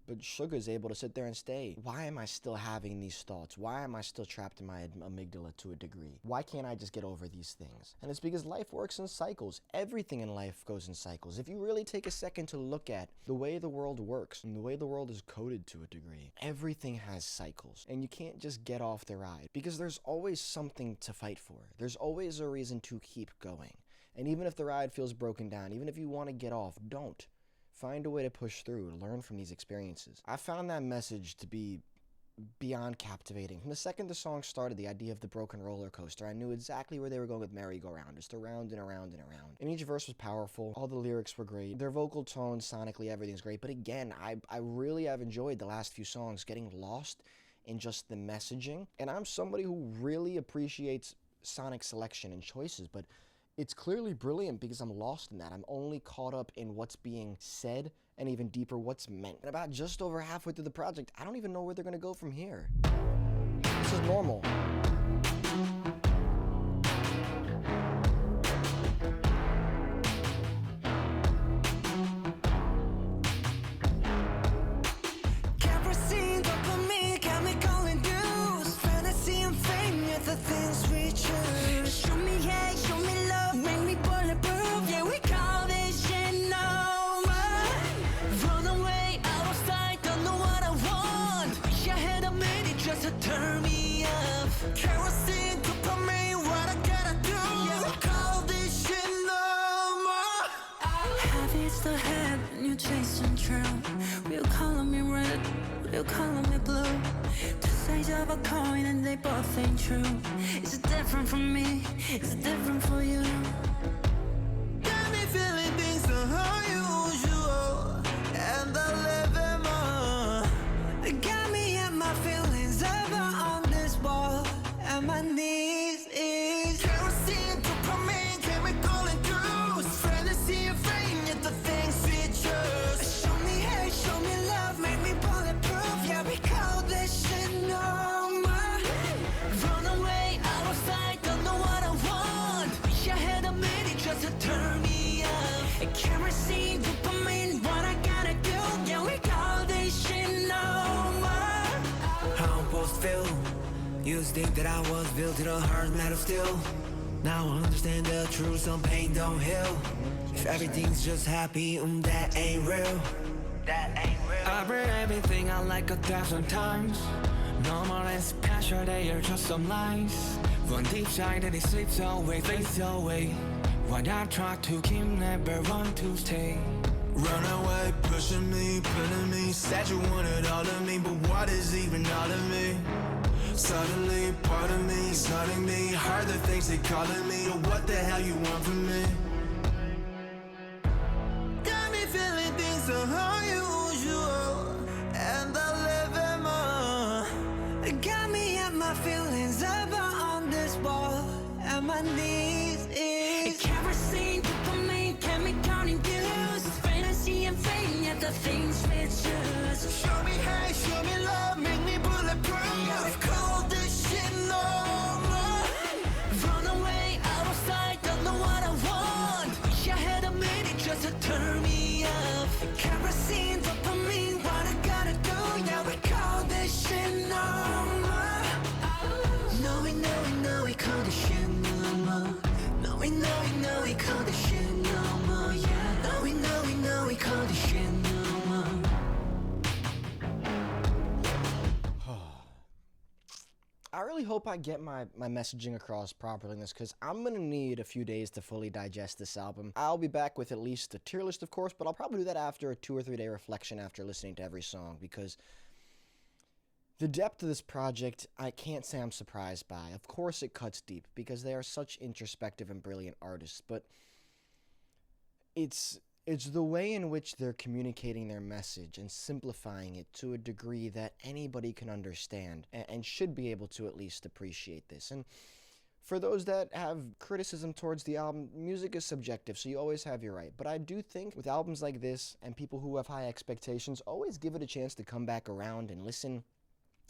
But Sugar's able to sit there and stay. Why am I still having these thoughts? Why am I still trapped in my amygdala to a degree? Why can't I just get over these things? And it's because life works in cycles. Everything in life goes in cycles. If you really take a second to look at the way the world works and the way the world is coded to a degree, everything has cycles. And you can't just get off the ride because there's always something to fight for. There's always a reason to keep going. And even if the ride feels broken down, even if you want to get off, don't. Find a way to push through, learn from these experiences. I found that message to be beyond captivating. From the second the song started, the idea of the broken roller coaster, I knew exactly where they were going with Merry-Go-Round, just around and around and around. And each verse was powerful, all the lyrics were great, their vocal tone, sonically, everything's great. But again, I really have enjoyed the last few songs, getting lost in just the messaging. And I'm somebody who really appreciates sonic selection and choices, but it's clearly brilliant because I'm lost in that. I'm only caught up in what's being said and even deeper what's meant. And about just over halfway through the project, I don't even know where they're gonna go from here. This is normal. We're calling me blue. Two sides of a coin and they both ain't true. It's different from me, it's different for you. Got me feeling things unusual, and I live in more. Got me and my feelings over on this wall, and my knees is kerosene, dopamine, chemical induced. Fantasy and fame, yet the things we choose. Show me hate, show me love, make me bulletproof. Yeah, we call this shit normal. Run away, out of sight, don't know what I want. Wish I had a minute just to turn me up. Kerosene, dopamine, what I gotta do. Yeah, we call this shit normal. How I'm supposed to feel? Used to think that I was built to the hard metal steel. Now I understand the truth, some pain don't heal. If everything's just happy, that ain't real. That ain't real. I've read everything I like 1,000 times. Normal and special, they are just some lies. One deep side and it slips away, fades away. What I try to keep, never want to stay. Run away, pushing me, pulling me. Said you wanted all of me, but what is even all of me? Suddenly, part of me is hurting me. Heard the things they calling me. What the hell you want from me? Got me feeling things so unusual, and I live in more. Got me at my feelings up on this wall, and my knees is kerosene, dopamine, chemical induced. Fantasy and fame, yet the things we choose. Show me hate, show me love, make me bulletproof. I've called this shit normal. Run away, out of sight, don't know what I want. Wish I had a minute just to turn me off. Kerosene, dopamine, what I gotta do? Yeah, we call this shit normal. No, we call this shit normal. No, we call this shit normal. Yeah, no, we call this shit normal. I really hope I get my messaging across properly in this, because I'm going to need a few days to fully digest this album. I'll be back with at least a tier list, of course, but I'll probably do that after a 2 or 3 day reflection after listening to every song, because the depth of this project, I can't say I'm surprised by. Of course it cuts deep, because they are such introspective and brilliant artists, but it's the way in which they're communicating their message and simplifying it to a degree that anybody can understand and should be able to at least appreciate this. And for those that have criticism towards the album, music is subjective, so you always have your right. But I do think with albums like this and people who have high expectations, always give it a chance to come back around and listen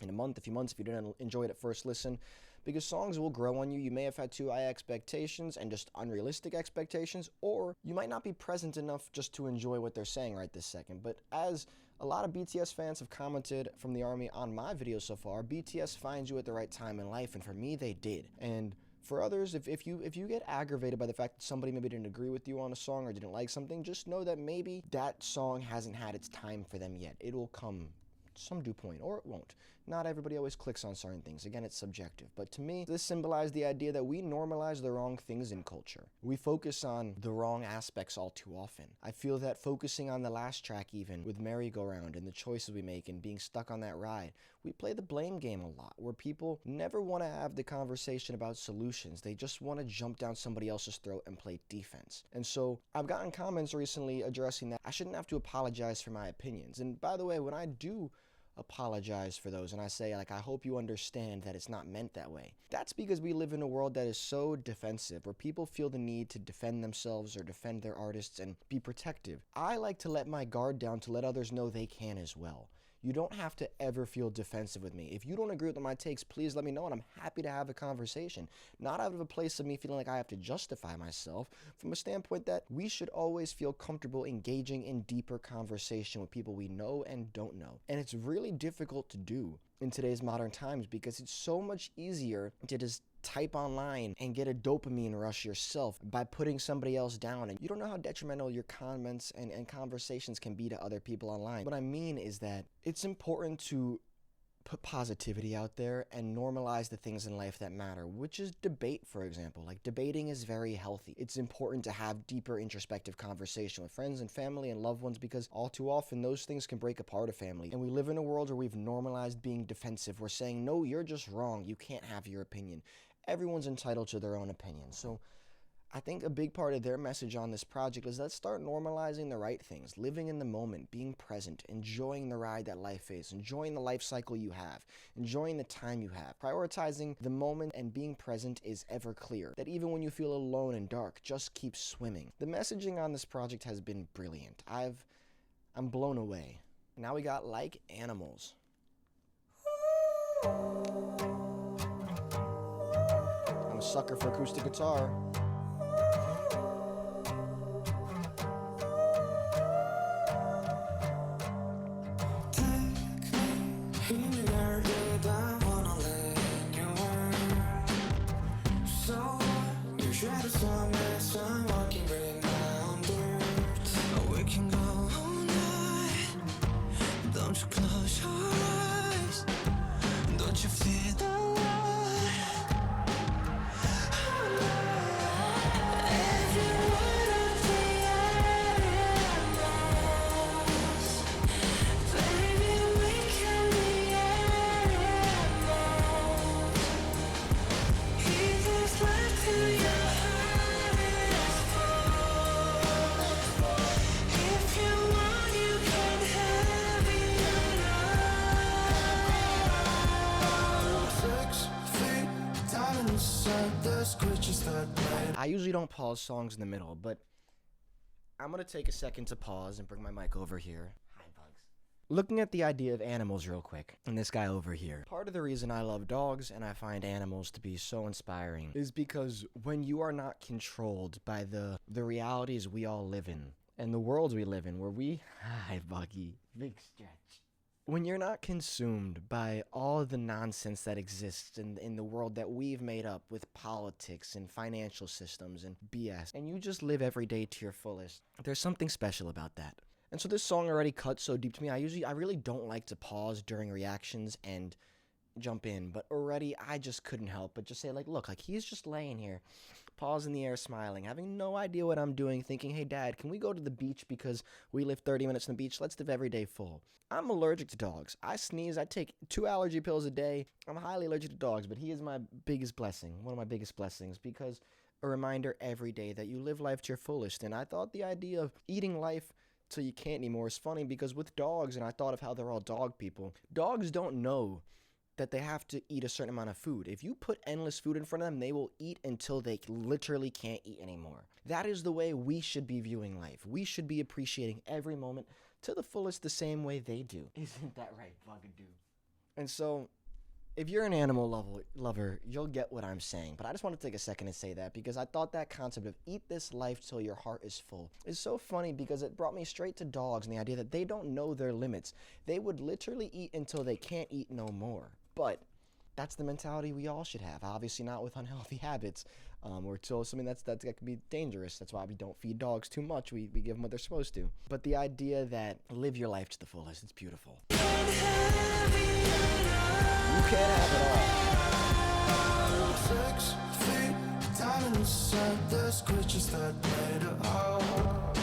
in a month, a few months, if you didn't enjoy it at first listen, because songs will grow on you. You may have had too high expectations and just unrealistic expectations, or you might not be present enough just to enjoy what they're saying right this second. But as a lot of BTS fans have commented from the army on my videos so far, BTS finds you at the right time in life, and for me, they did. And for others, if you get aggravated by the fact that somebody maybe didn't agree with you on a song or didn't like something, just know that maybe that song hasn't had its time for them yet. It will come some due point, or it won't. Not everybody always clicks on certain things. Again, it's subjective. But to me, this symbolized the idea that we normalize the wrong things in culture. We focus on the wrong aspects all too often. I feel that focusing on the last track, even with merry-go-round and the choices we make and being stuck on that ride, we play the blame game a lot, where people never want to have the conversation about solutions. They just want to jump down somebody else's throat and play defense. And so I've gotten comments recently addressing that I shouldn't have to apologize for my opinions. And by the way, when I do apologize for those and I say, like, I hope you understand that it's not meant that way, that's because we live in a world that is so defensive, where people feel the need to defend themselves or defend their artists and be protective. I like to let my guard down to let others know they can as well. You don't have to ever feel defensive with me. If you don't agree with my takes, please let me know, and I'm happy to have a conversation. Not out of a place of me feeling like I have to justify myself, from a standpoint that we should always feel comfortable engaging in deeper conversation with people we know and don't know. And it's really difficult to do in today's modern times, because it's so much easier to just type online and get a dopamine rush yourself by putting somebody else down, and you don't know how detrimental your comments and conversations can be to other people online. What I mean is that it's important to put positivity out there and normalize the things in life that matter, which is debate, for example. Like, debating is very healthy. It's important to have deeper introspective conversation with friends and family and loved ones, because all too often those things can break apart a family. And we live in a world where we've normalized being defensive. We're saying, no, you're just wrong. You can't have your opinion. Everyone's entitled to their own opinion. So I think a big part of their message on this project is, let's start normalizing the right things, living in the moment, being present, enjoying the ride that life is, enjoying the life cycle you have, enjoying the time you have. Prioritizing the moment and being present is ever clear. That even when you feel alone and dark, just keep swimming. The messaging on this project has been brilliant. I'm blown away. Now we got Like Animals. I'm a sucker for acoustic guitar. I usually don't pause songs in the middle, but I'm gonna take a second to pause and bring my mic over here. Hi, bugs. Looking at the idea of animals real quick, and this guy over here. Part of the reason I love dogs and I find animals to be so inspiring is because when you are not controlled by the realities we all live in, and the worlds we live in, where we... Hi, Buggy. Big stretch. When you're not consumed by all the nonsense that exists in the world that we've made up with politics and financial systems and BS, and you just live every day to your fullest, there's something special about that. And so this song already cut so deep to me, I really don't like to pause during reactions and jump in, but already I just couldn't help but just say, like, look, like, he's just laying here, paws in the air, smiling, having no idea what I'm doing, thinking, hey, Dad, can we go to the beach because we live 30 minutes on the beach? Let's live every day full. I'm allergic to dogs. I sneeze. I take 2 allergy pills a day. I'm highly allergic to dogs, but he is my biggest blessing, one of my biggest blessings, because a reminder every day that you live life to your fullest. And I thought the idea of eating life till you can't anymore is funny, because with dogs, and I thought of how they're all dog people, dogs don't know that they have to eat a certain amount of food. If you put endless food in front of them, they will eat until they literally can't eat anymore. That is the way we should be viewing life. We should be appreciating every moment to the fullest the same way they do. Isn't that right, Bugadoo? And so, if you're an animal lover, you'll get what I'm saying. But I just want to take a second and say that, because I thought that concept of eat this life till your heart is full is so funny, because it brought me straight to dogs and the idea that they don't know their limits. They would literally eat until they can't eat no more. But that's the mentality we all should have. Obviously not with unhealthy habits, or till something that can be dangerous. That's why we don't feed dogs too much. We give them what they're supposed to. But the idea that live your life to the fullest, it's beautiful. You can't have it all. 6 feet down in the sand, there's creatures that made it out.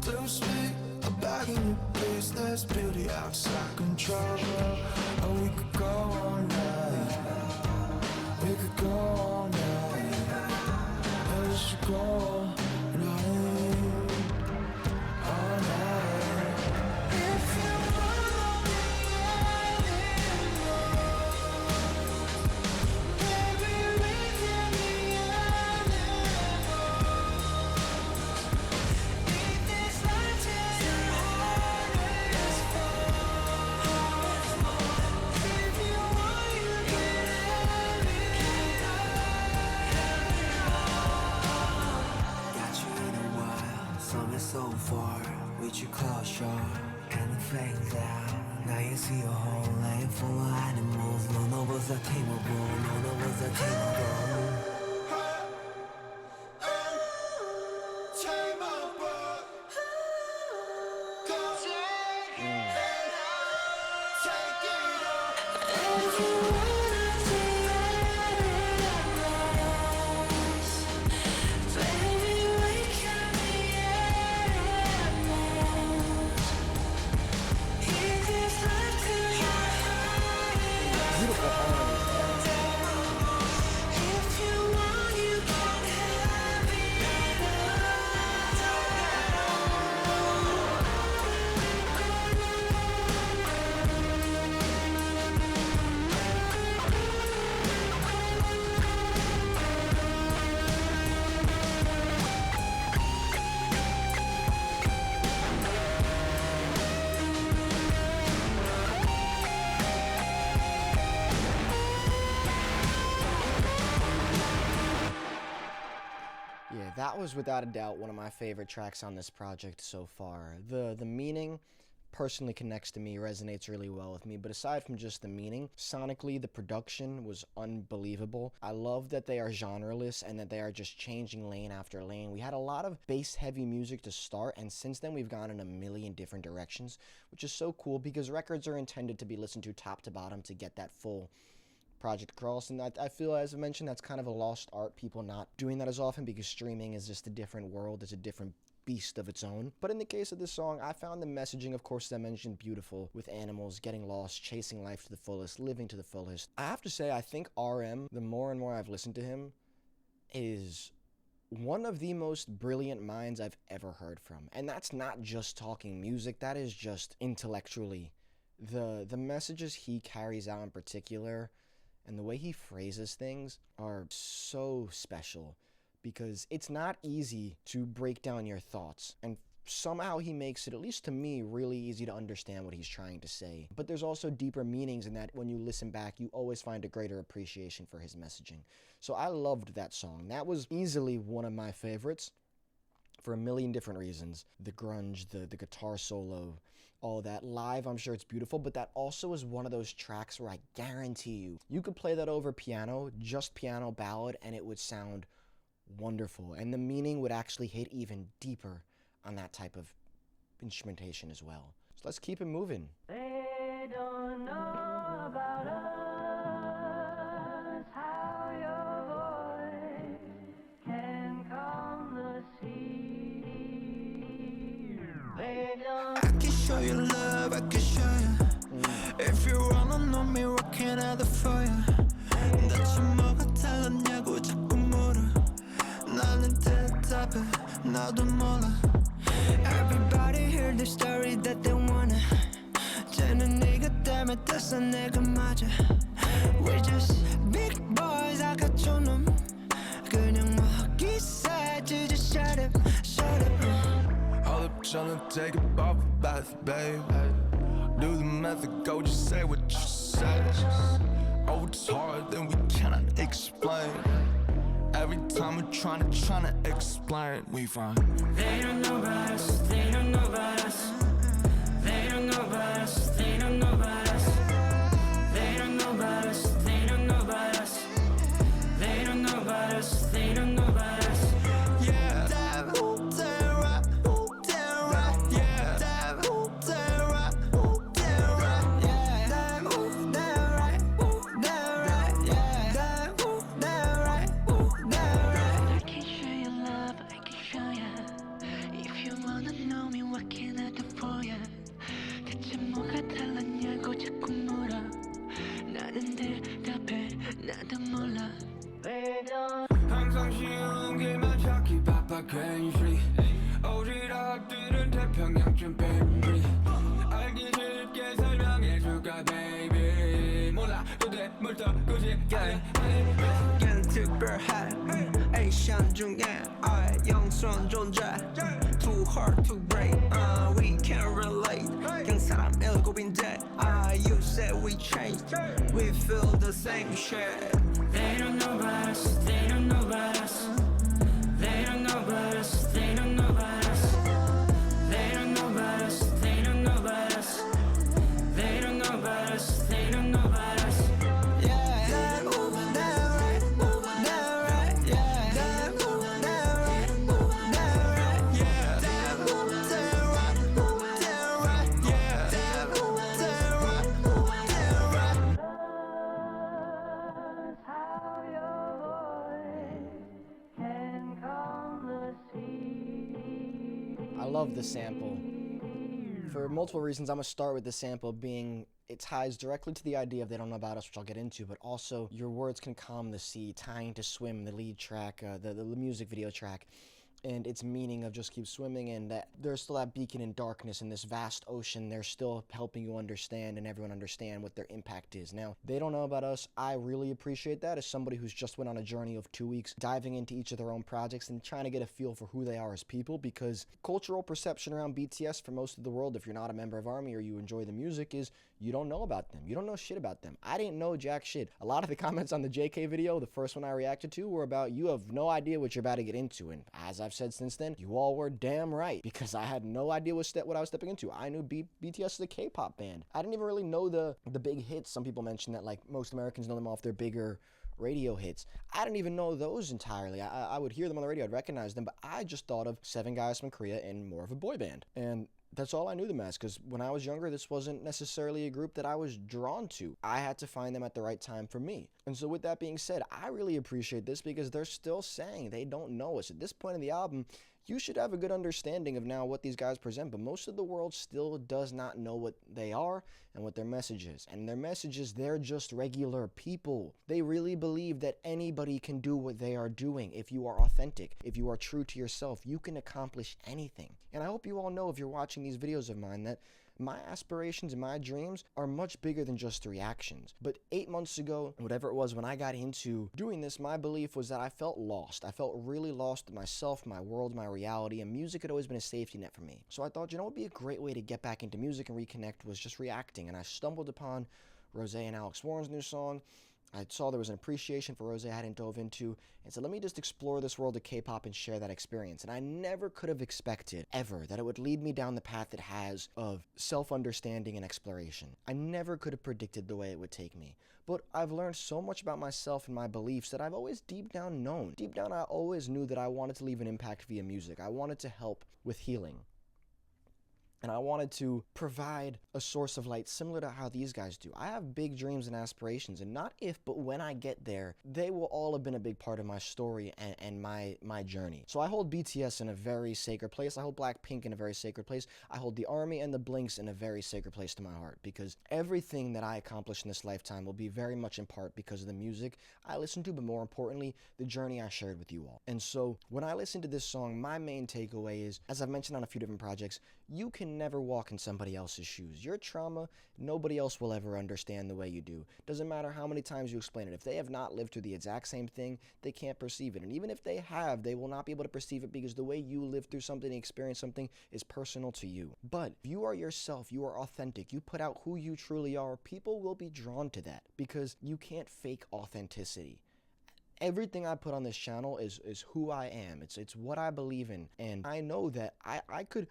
To speak, I'm begging you, please. There's beauty outside control. And we could go all night. We could go all night. And we should go all night. All night. If you wanna be animals, baby, we can be animals. Eat this life till your heart is full. If you want, you can have it. Got you in a while, summer so far. With you close shore, and it fades out. Now you see a whole lane full of animals. None of us are tameable, none of us are tameable. If you wanna be animals, baby, we can be animals. Eat this life till your heart is Beautiful harmony. If you want, you can have it Yeah, that was without a doubt one of my favorite tracks on this project so far. The meaning personally connects to me, resonates really well with me, but aside from just the meaning, sonically the production was unbelievable. I love that they are genreless and that they are just changing lane after lane. We had a lot of bass heavy music to start, and since then we've gone in a million different directions, which is so cool because records are intended to be listened to top to bottom to get that full project across, and I feel, as I mentioned, that's kind of a lost art, people not doing that as often because streaming is just a different world, it's a different beast of its own. But in the case of this song, I found the messaging, of course, as I mentioned, beautiful, with animals getting lost, chasing life to the fullest, living to the fullest. I have to say, I think RM, the more and more I've listened to him, is one of the most brilliant minds I've ever heard from. And that's not just talking music, that is just intellectually. The messages he carries out in particular and the way he phrases things are so special, because it's not easy to break down your thoughts, and somehow he makes it, at least to me, really easy to understand what he's trying to say. But there's also deeper meanings in that when you listen back, you always find a greater appreciation for his messaging. So I loved that song. That was easily one of my favorites for a million different reasons. The grunge, the guitar solo, all that. Live, I'm sure it's beautiful, but that also is one of those tracks where I guarantee you could play that over piano, just piano ballad, and it would sound wonderful. And the meaning would actually hit even deeper on that type of instrumentation as well. So let's keep it moving. They don't know about us, how your voice can calm the sea. They don't. I can show you love, I can show you. If you wanna know me, what can I do for you? 대체 뭐가 달랐냐고 자꾸 물어. 나는 대답해, 나도 몰라. Everybody hear the story that they wanna. 쟤는 네가 때문에 됐어 내가 맞아. We're just big boys 아까운 놈. 그냥 먹이사지 just shut up, shut up. Hold up, tryna take a bubble bath, babe. Do the math and go, just say what you say. Oh, it's hard, then we cannot explain. Every time we're tryna explain, we find They don't know about us, they don't know about us. They don't know about us, they don't know about us. They don't know about us, they don't know about us. They don't know about us, they don't know about us. yeah. Damn, who damn right, yeah. Damn, who damn right, yeah. Damn, who damn right, yeah. Damn, who damn right, I can show you love, I can show you. If you wanna know me, what can I do for you? 대체 뭐가 달랐냐고 자꾸 물어. 나는 대답해, 나도 몰라. 항상 쉬운 길만 찾기 바빠 괜시 오지랖들은 태평양쯤 baby 알기 쉽게 설명해줄까 baby 몰라 그때부터 굳이 걘 특별해 에이션 중에 영선 존재 Too hard to break We can't relate 그냥 사람 일곱인데 You said we changed We feel the same shit They don't know about us, they don't know about us. They don't know about us, they don't know about us. They don't know about us, they don't know about us. They don't know about us, they don't know about us. Yeah Damn, ooh, damn right, ooh, damn right Yeah Damn, ooh, damn right, ooh, damn right yeah. Damn, ooh, damn right, ooh, damn right Yeah. Damn, ooh, damn right, ooh, damn right How your voice can calm the sea. I love the sample. For multiple reasons, I'm gonna start with the sample being it ties directly to the idea of They Don't Know About Us, which I'll get into, but also your words can calm the sea, tying to Swim, the lead track, the music video track, and its meaning of just keep swimming, and that there's still that beacon in darkness in this vast ocean. They're still helping you understand and everyone understand what their impact is. Now, They Don't Know About Us, I really appreciate that as somebody who's just went on a journey of 2 weeks, diving into each of their own projects and trying to get a feel for who they are as people, because cultural perception around BTS for most of the world, if you're not a member of ARMY or you enjoy the music, is you don't know about them. You don't know shit about them. I didn't know jack shit. A lot of the comments on the JK video, the first one I reacted to, were about you have no idea what you're about to get into. And as I've said since then, you all were damn right, because I had no idea what I was stepping into. I knew BTS is a K-pop band. I didn't even really know the big hits. Some people mention that like most Americans know them off their bigger radio hits. I didn't even know those entirely. I would hear them on the radio, I'd recognize them, but I just thought of 7 guys from Korea and more of a boy band. And that's all I knew them as, because when I was younger, this wasn't necessarily a group that I was drawn to. I had to find them at the right time for me. And so with that being said, I really appreciate this because they're still saying they don't know us. At this point in the album, you should have a good understanding of now what these guys present, but most of the world still does not know what they are and what their message is. And their message is they're just regular people. They really believe that anybody can do what they are doing. If you are authentic, if you are true to yourself, you can accomplish anything. And I hope you all know, if you're watching these videos of mine, that My aspirations and my dreams are much bigger than just the reactions. But 8 months ago, whatever it was, when I got into doing this, my belief was that I felt lost. I felt really lost in myself, my world, my reality, and music had always been a safety net for me. So I thought, you know what would be a great way to get back into music and reconnect was just reacting. And I stumbled upon Rose and Alex Warren's new song. I saw there was an appreciation for Rose I hadn't dove into, and said, let me just explore this world of K-pop and share that experience. And I never could have expected, ever, that it would lead me down the path it has of self-understanding and exploration. I never could have predicted the way it would take me. But I've learned so much about myself and my beliefs that I've always deep down known. Deep down, I always knew that I wanted to leave an impact via music. I wanted to help with healing. And I wanted to provide a source of light similar to how these guys do. I have big dreams and aspirations, and not if, but when I get there, they will all have been a big part of my story and my journey. So I hold BTS in a very sacred place. I hold Blackpink in a very sacred place. I hold the ARMY and the Blinks in a very sacred place to my heart, because everything that I accomplish in this lifetime will be very much in part because of the music I listen to, but more importantly, the journey I shared with you all. And so when I listen to this song, my main takeaway is, as I've mentioned on a few different projects, you can never walk in somebody else's shoes. Your trauma, nobody else will ever understand the way you do. Doesn't matter how many times you explain it. If they have not lived through the exact same thing, they can't perceive it. And even if they have, they will not be able to perceive it because the way you live through something and experience something is personal to you. But if you are yourself, you are authentic, you put out who you truly are, people will be drawn to that because you can't fake authenticity. Everything I put on this channel is who I am. It's what I believe in. And I know that I could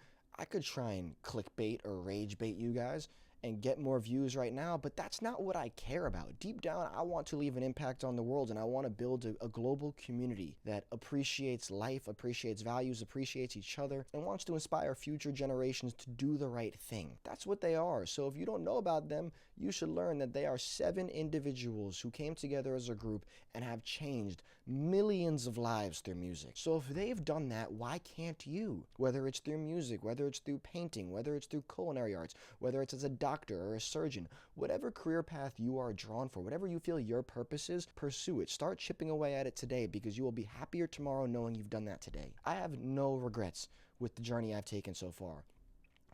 try and clickbait or rage bait you guys and get more views right now, but that's not what I care about. Deep down, I want to leave an impact on the world, and I want to build a global community that appreciates life, appreciates values, appreciates each other, and wants to inspire future generations to do the right thing. That's what they are. So if you don't know about them, you should learn that they are 7 individuals who came together as a group and have changed millions of lives through music. So if they've done that, why can't you? Whether it's through music, whether it's through painting, whether it's through culinary arts, whether it's as a doctor or a surgeon, whatever career path you are drawn for, whatever you feel your purpose is, pursue it. Start chipping away at it today, because you will be happier tomorrow knowing you've done that today. I have no regrets with the journey I've taken so far.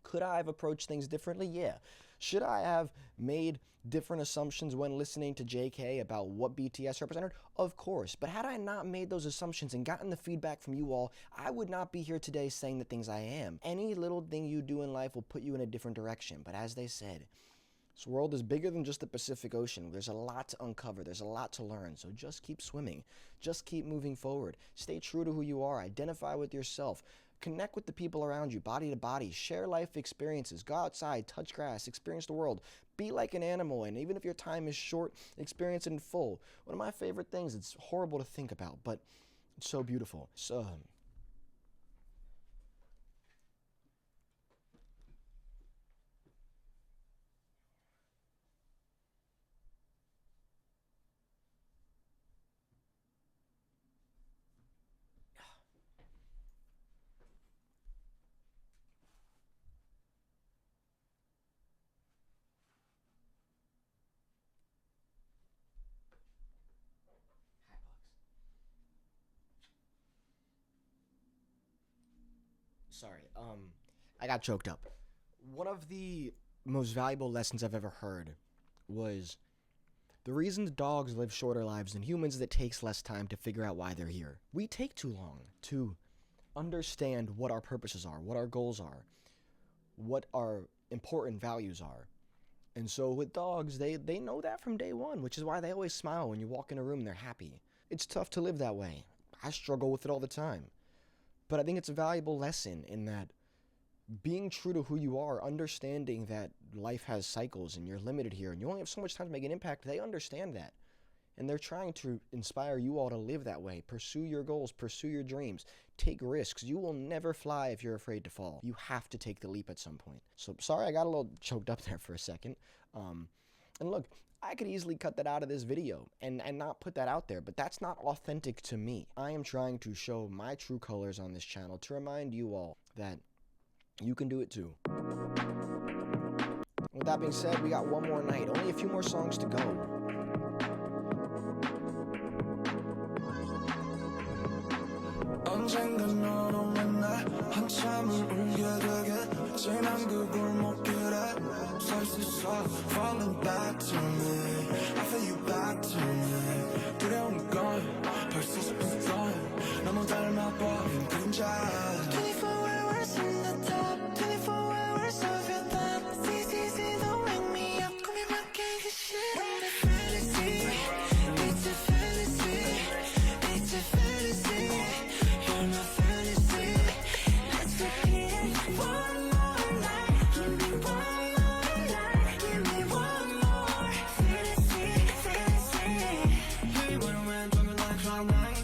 Could I have approached things differently? Yeah. Should I have made different assumptions when listening to JK about what BTS represented? Of course. But had I not made those assumptions and gotten the feedback from you all, I would not be here today saying the things I am. Any little thing you do in life will put you in a different direction. But as they said, this world is bigger than just the Pacific Ocean. There's a lot to uncover. There's a lot to learn. So just keep swimming. Just keep moving forward. Stay true to who you are. Identify with yourself. Connect with the people around you, body to body. Share life experiences. Go outside, touch grass, experience the world. Be like an animal, and even if your time is short, experience it in full. One of my favorite things, it's horrible to think about, but it's so beautiful. So, sorry, I got choked up. One of the most valuable lessons I've ever heard was the reason dogs live shorter lives than humans is it takes less time to figure out why they're here. We take too long to understand what our purposes are, what our goals are, what our important values are. And so with dogs, they know that from day one, which is why they always smile when you walk in a room, they're happy. It's tough to live that way. I struggle with it all the time. But I think it's a valuable lesson in that being true to who you are, understanding that life has cycles and you're limited here and you only have so much time to make an impact, they understand that. And they're trying to inspire you all to live that way. Pursue your goals, pursue your dreams, take risks. You will never fly if you're afraid to fall. You have to take the leap at some point. So sorry, I got a little choked up there for a second. And look, I could easily cut that out of this video and not put that out there, but that's not authentic to me. I am trying to show my true colors on this channel to remind you all that you can do it too. With that being said, we got one more night, only a few more songs to go. 언젠가 너로 만나 한참을 울게 되게 지난 그 골목길에 설 수 있어 falling back to me I feel you back to me 두려운 건 벌써 supposed 너무 닮아버린 그림자 24 hours in the top 24 hours of your love CCC don't wake me up 꿈이 바뀌기 싫어 fantasy it's a fantasy it's a fantasy you're my fantasy let's repeat it one more night give me one more night give me one more fantasy fantasy 이번엔 왼쪽은 난 cloud nine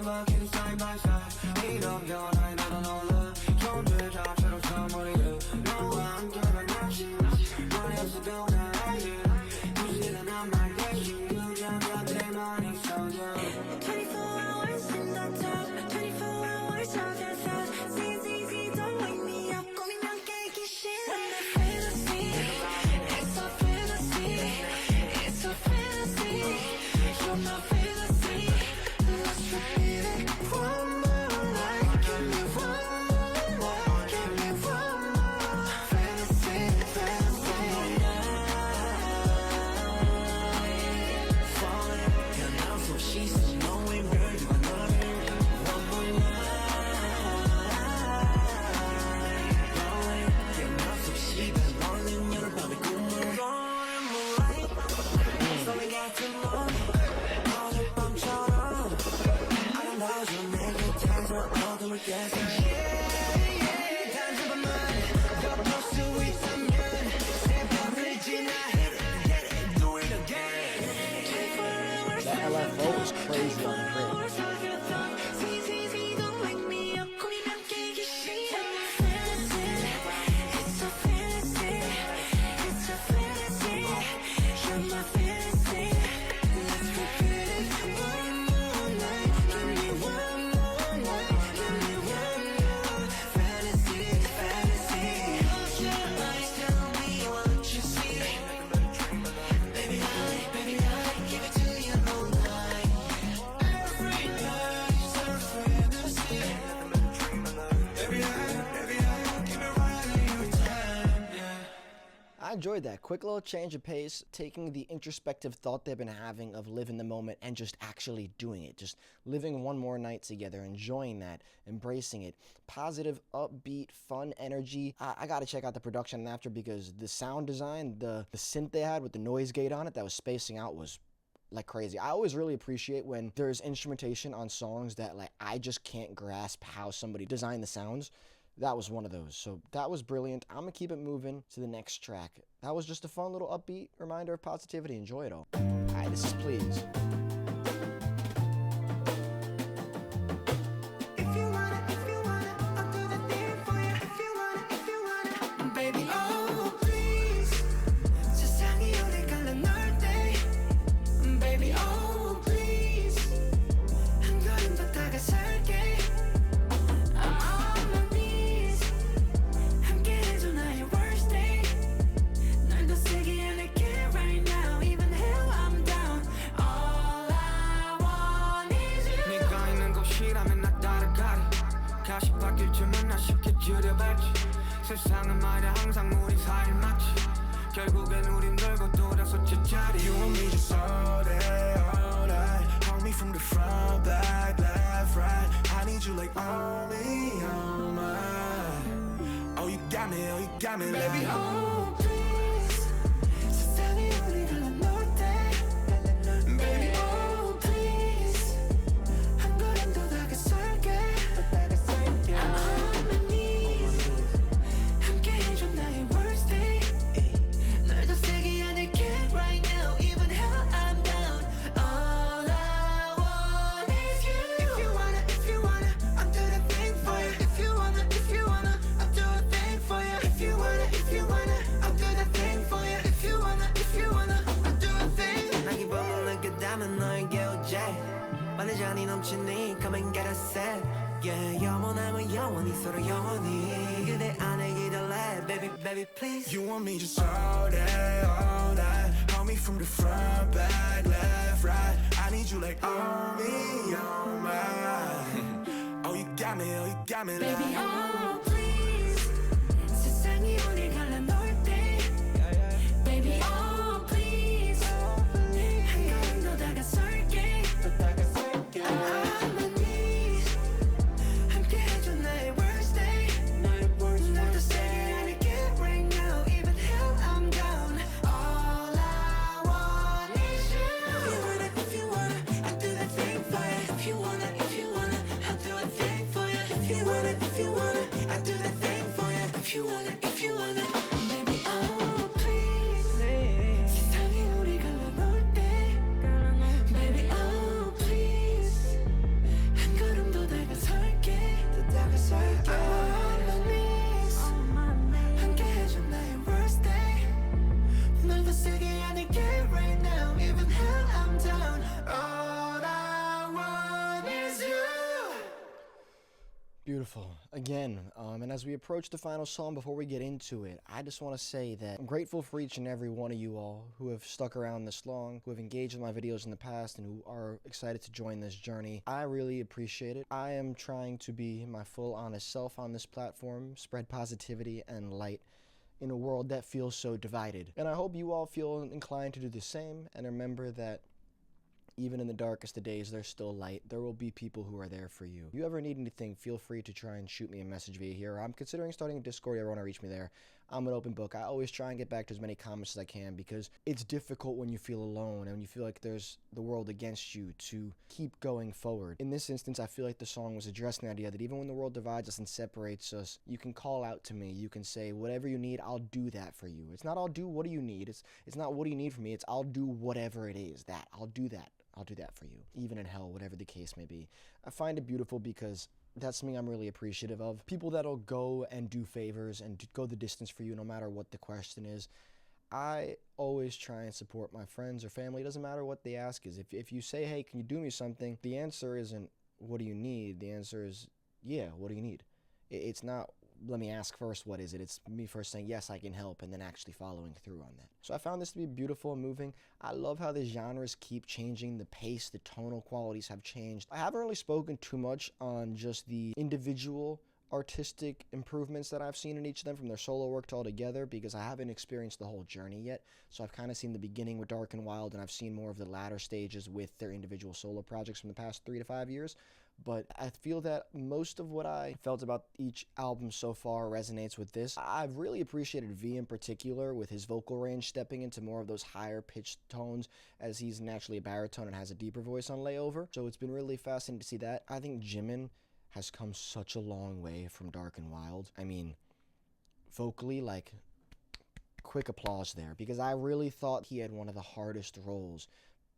어깨 side by side 이런 변화에 나도 놀라 존재 자체로 저버리게 너와 함께만 날씨 머리 없어도 날 알지 부지런한 난 말겠지 유전자들에만 있어져 24 hours in the top 24 hours of your thoughts CCC don't wake me up 꿈이면 깨기 싫어 fantasy it's a fantasy it's a fantasy you're my fantasy let's repeat it one more night give me one more night give me one more fantasy fantasy falling you're now so she's knowing 별들과 너를 one more night rolling you're now so 시간 멀는 여름밤의 꿈을 Rolling moonlight 소리 같은 넌 어젯밤처럼 아름다워져 내 곁에서 어둠을 깨서 단숨만 덮을 수 있다면 새벽을 지나 hit it, do it again That LFO was crazy on the bridge. hours of your thought CCC don't wake me up 꿈이면 깨기 싫어 fantasy it's a fantasy it's a fantasy you're my fantasy let's repeat it one more night give me one more night give me one more fantasy fantasy close your eyes tell me what you see baby I give it to you all night every night is a fantasy Every night, give me right in your time, yeah I enjoyed that quick little change of pace, taking the introspective thought they've been having of living the moment and just actually doing it, just living one more night together, enjoying that, embracing it. Positive, upbeat, fun energy. I gotta check out the production after because the sound design, the synth they had with the noise gate on it that was spacing out was like crazy. I always really appreciate when there's instrumentation on songs that like I just can't grasp how somebody designed the sounds. That was one of those. So that was brilliant. I'm gonna keep it moving to the next track. That was just a fun little upbeat reminder of positivity. Enjoy it all. Alright, this is Please. if you wanna I'll do the thing for you if you wanna baby oh please 세상이 우리 갈라 널 때 baby oh please 한 걸음 더 다가설게 I'm on my knees 함께 해줘 나의 worst day 널 더 세게 안을게 right now even hell I'm down all I want is you 네가 있는 곳이라면 나 따라가리 가시 바뀔 줄만 나 쉽게 줄여봤지 세상은 말야 항상 우리 사이를 막지 결국엔 우린 돌고 돌아서 제자리 You and me just all day, all night Hold me from the front, back, left, right I need you like only on mine Oh, you got me like baby oh please 세상이 우리 갈라 널 때 baby oh please 한 걸음 더 다가설게 I'm on my knees 함께 해줘 나의 worst day 널 더 세게 안을게 right now even hell I'm down all I want is you if you wanna I'll do the thing for you if you wanna I'll do a thing for you if you wanna I'll do the thing for you if you wanna I'll do a thing 난 기쁨을 느꼈다면 너에게 오제 만내자니 넘치니 come and get a set yeah 영원하면 영원히 서로 영원히 그대 안에 기다려 baby baby please You and me just all day, all night Hold me from the front, back, left, right I need you like only on mine Oh, you got me baby like oh please 세상이 우리 갈라 널 때 더 세게 아닐게 right now. Even hell I'm down. All I want is you. Beautiful. Again, and as we approach the final song, before we get into it, I just want to say that I'm grateful for each and every one of you all who have stuck around this long, who have engaged with my videos in the past, and who are excited to join this journey. I really appreciate it. I am trying to be my full honest self on this platform, spread positivity and light in a world that feels so divided. And I hope you all feel inclined to do the same, and remember that even in the darkest of days, there's still light. There will be people who are there for you. If you ever need anything, feel free to try and shoot me a message via here. I'm considering starting a Discord. Everyone to reach me there. I'm an open book. I always try and get back to as many comments as I can, because it's difficult when you feel alone and when you feel like there's the world against you to keep going forward. In this instance, I feel like the song was addressing the idea that even when the world divides us and separates us, you can call out to me. You can say, whatever you need, I'll do that for you. It's not I'll do what do you need. It's not what do you need from me. It's I'll do whatever it is. I'll do that. I'll do that for you, even in hell, whatever the case may be. I find it beautiful because that's something I'm really appreciative of. People that'll go and do favors and go the distance for you no matter what the question is. I always try and support my friends or family. It doesn't matter what the ask is. If you say, hey, can you do me something? The answer isn't, what do you need? The answer is, yeah, what do you need? It's not, let me ask first, what is it? It's me first saying, yes, I can help, and then actually following through on that. So I found this to be beautiful and moving. I love how the genres keep changing. The pace, the tonal qualities have changed. I haven't really spoken too much on just the individual artistic improvements that I've seen in each of them, from their solo work to all together, because I haven't experienced the whole journey yet. So I've kind of seen the beginning with Dark and Wild, and I've seen more of the latter stages with their individual solo projects from the past 3 to 5 years. But I feel that most of what I felt about each album so far resonates with this. I've really appreciated V in particular, with his vocal range stepping into more of those higher pitched tones, as he's naturally a baritone and has a deeper voice on Layover. So it's been really fascinating to see that. I think Jimin has come such a long way from Dark and Wild. I mean, vocally, like, quick applause there, because I really thought he had one of the hardest roles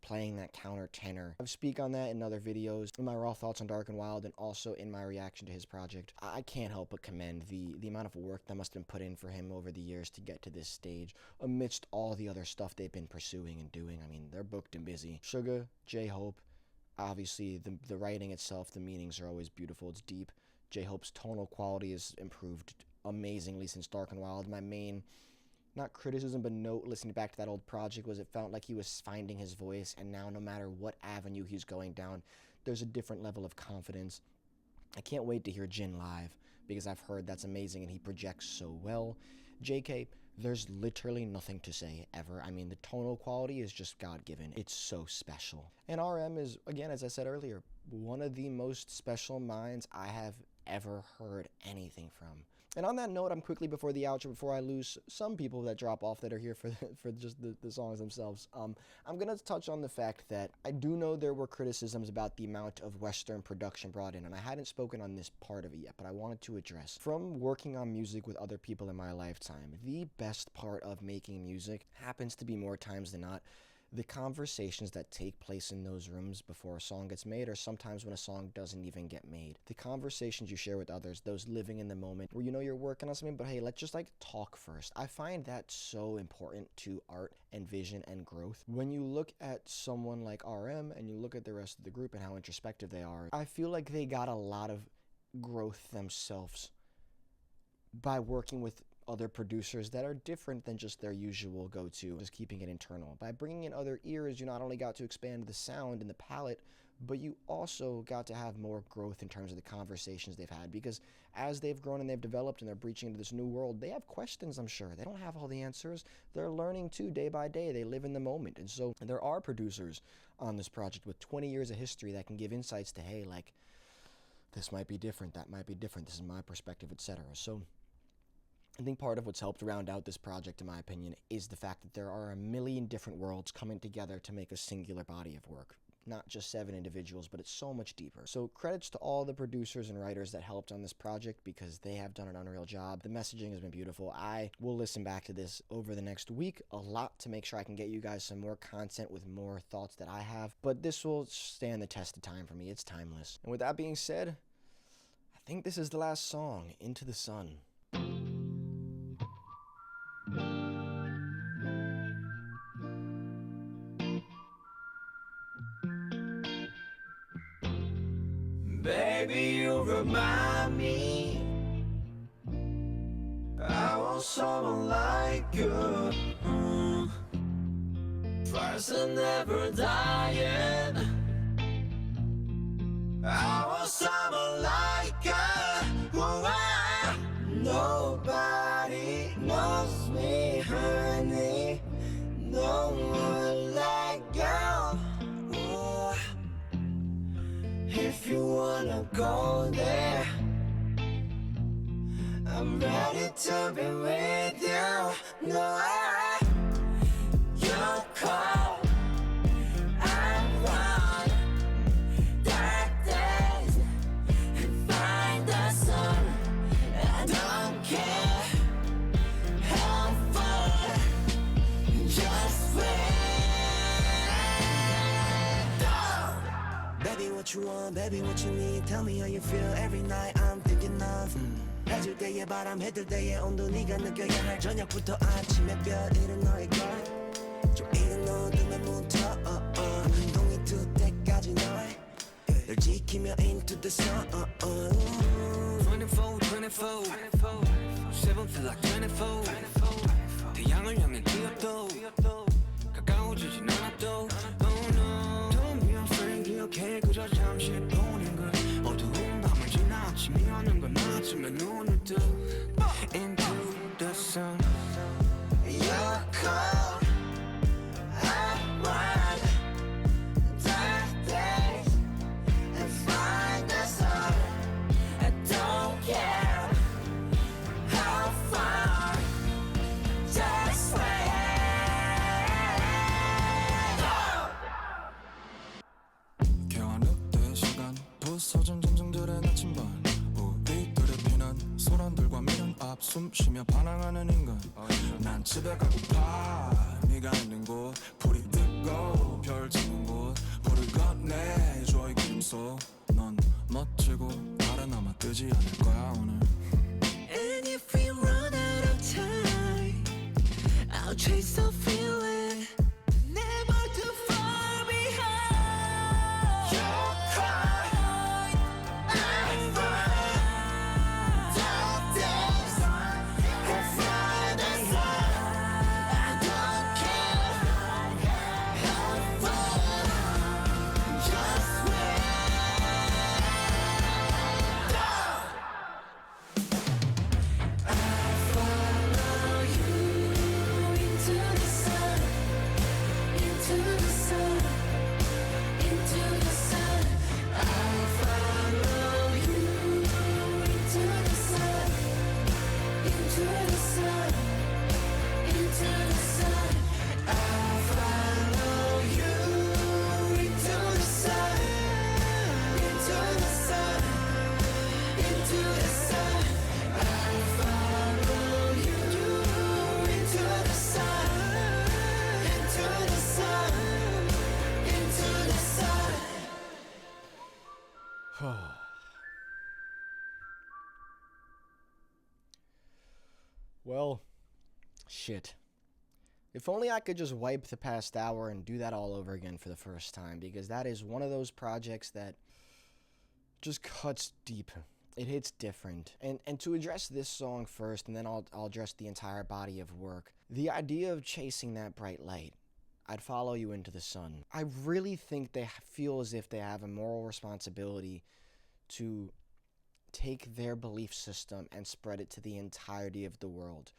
playing that counter tenor. I speak on that in other videos, in my raw thoughts on Dark and Wild, and also in my reaction to his project. I can't help but commend the amount of work that must have been put in for him over the years to get to this stage, amidst all the other stuff they've been pursuing and doing. I mean, they're booked and busy. Suga, J-Hope, obviously the writing itself, the meanings are always beautiful, it's deep. J-Hope's tonal quality has improved amazingly since Dark and Wild. My main, not criticism, but note listening back to that old project was it felt like he was finding his voice, and now no matter what avenue he's going down, there's a different level of confidence. I can't wait to hear Jin live, because I've heard that's amazing and he projects so well. JK, there's literally nothing to say ever. I mean, the tonal quality is just God-given. It's so special. And RM is, again, as I said earlier, one of the most special minds I have ever heard anything from. And on that note, I'm quickly, before the outro, before I lose some people that drop off that are here for just the songs themselves, I'm going to touch on the fact that I do know there were criticisms about the amount of Western production brought in, and I hadn't spoken on this part of it yet, but I wanted to address. From working on music with other people in my lifetime, the best part of making music happens to be, more times than not, the conversations that take place in those rooms before a song gets made, or sometimes when a song doesn't even get made. The conversations you share with others, those living in the moment, where you know you're working on something, but hey, let's just like talk first. I find that so important to art and vision and growth. When you look at someone like RM and you look at the rest of the group and how introspective they are, I feel like they got a lot of growth themselves by working with other producers that are different than just their usual go-to, just keeping it internal. By bringing in other ears, you not only got to expand the sound and the palette, but you also got to have more growth in terms of the conversations they've had, because as they've grown and they've developed and they're breaching into this new world, they have questions, I'm sure. They don't have all the answers. They're learning too, day by day. They live in the moment. And so there are producers on this project with 20 years of history that can give insights to, hey, like, this might be different, that might be different, this is my perspective, etc. So I think part of what's helped round out this project, in my opinion, is the fact that there are a million different worlds coming together to make a singular body of work. Not just 7 individuals, but it's so much deeper. So credits to all the producers and writers that helped on this project, because they have done an unreal job. The messaging has been beautiful. I will listen back to this over the next week a lot to make sure I can get you guys some more content with more thoughts that I have. But this will stand the test of time for me. It's timeless. And with that being said, I think this is the last song, Into the Sun. Baby, you remind me I want someone like you. Fires are never dying. I want someone like you. Nobody knows me, honey. No one like you. Ooh. If you wanna go there, I'm ready to be with you. No, you're cold. I run dark days and find the sun. I don't care how far, just wait. Baby, what you want, baby, what you need. Tell me how you feel every night. I'm thinking of 해질 때의 바람, 해들 때의 온도. 네가 느껴야 할 저녁부터 아침의 별. 이른 너의 걸 좀 이른 어둠에 묻어 동이 뜰 때까지 널 지키며 into the sun. 24, 24, 7 feel like 24. 태양을 향해 뛰어도 가까워지진 않아도. Oh no, don't be afraid. 기억해 그저 잠시 보낸 걸. 어두운 밤을 지나 아침이 오는 걸 맞으며 눈을 떠 into the sun. You're cold. I run dark days and find the sun. I don't care How far? Just wait. 개화 늑대 시간 부서진 전쟁들의 나침반 우리들의 피난 소란들과 미련 앞 숨쉬며 반항하는 인간. 난 집에 가고파. 네가 있는 곳 불이 뜨고 별 지는 곳 불을 건네줘 이 구름 속. 넌 멋지고 달아남아 뜨지 않을 거야 오늘. And if we run out of time, I'll chase the feeling, never too far behind. You're cold. I run dark days and find the sun. I don't care how far. Just wait. Into the sun, into the sun, into the sun. I'll follow you into the sun, into the sun, into the sun. I'll follow you into the sun, into the sun, into the sun. I'll follow you into the sun, into the sun, into the sun. Well, shit. If only I could just wipe the past hour and do that all over again for the first time, because that is one of those projects that just cuts deep. It hits different. And to address this song first, and then I'll address the entire body of work. The idea of chasing that bright light. I'd follow you into the sun. I really think they feel as if they have a moral responsibility to take their belief system and spread it to the entirety of the world.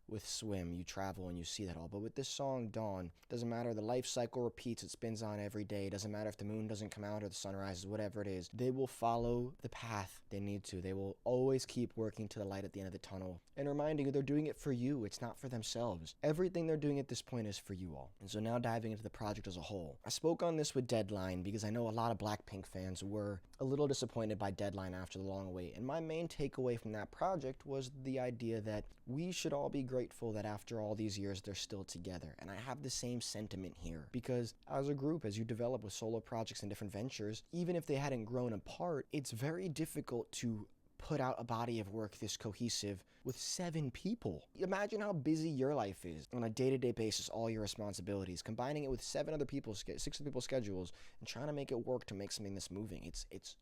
With Swim, you travel and you see that all. But with this song, Dawn, doesn't matter. The life cycle repeats. It spins on every day. It doesn't matter if the moon doesn't come out or the sun rises, whatever it is. They will follow the path they need to. They will always keep working to the light at the end of the tunnel. And reminding you, they're doing it for you. It's not for themselves. Everything they're doing at this point is for you all. And so now diving into the project as a whole. I spoke on this with Deadline because I know a lot of Blackpink fans were a little disappointed by Deadline after the long wait. And my main takeaway from that project was the idea that we should all be grateful that after all these years they're still together. And I have the same sentiment here because as a group, as you develop with solo projects and different ventures, even if they hadn't grown apart, it's very difficult to put out a body of work this cohesive with 7 people. Imagine how busy your life is on a day-to-day basis, all your responsibilities, combining it with 6 other people's schedules and trying to make it work to make something that's moving. It's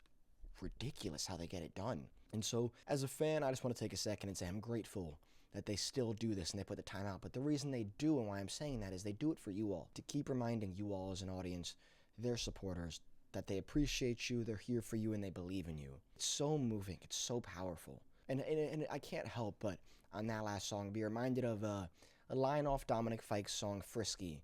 ridiculous how they get it done. And so, as a fan, I just want to take a second and say I'm grateful that they still do this and they put the time out. But the reason they do, and why I'm saying that, is they do it for you all, to keep reminding you all as an audience, their supporters, that they appreciate you, they're here for you, and they believe in you. It's so moving, it's so powerful. And I can't help but, on that last song, be reminded of a line off Dominic Fike's song, Frisky,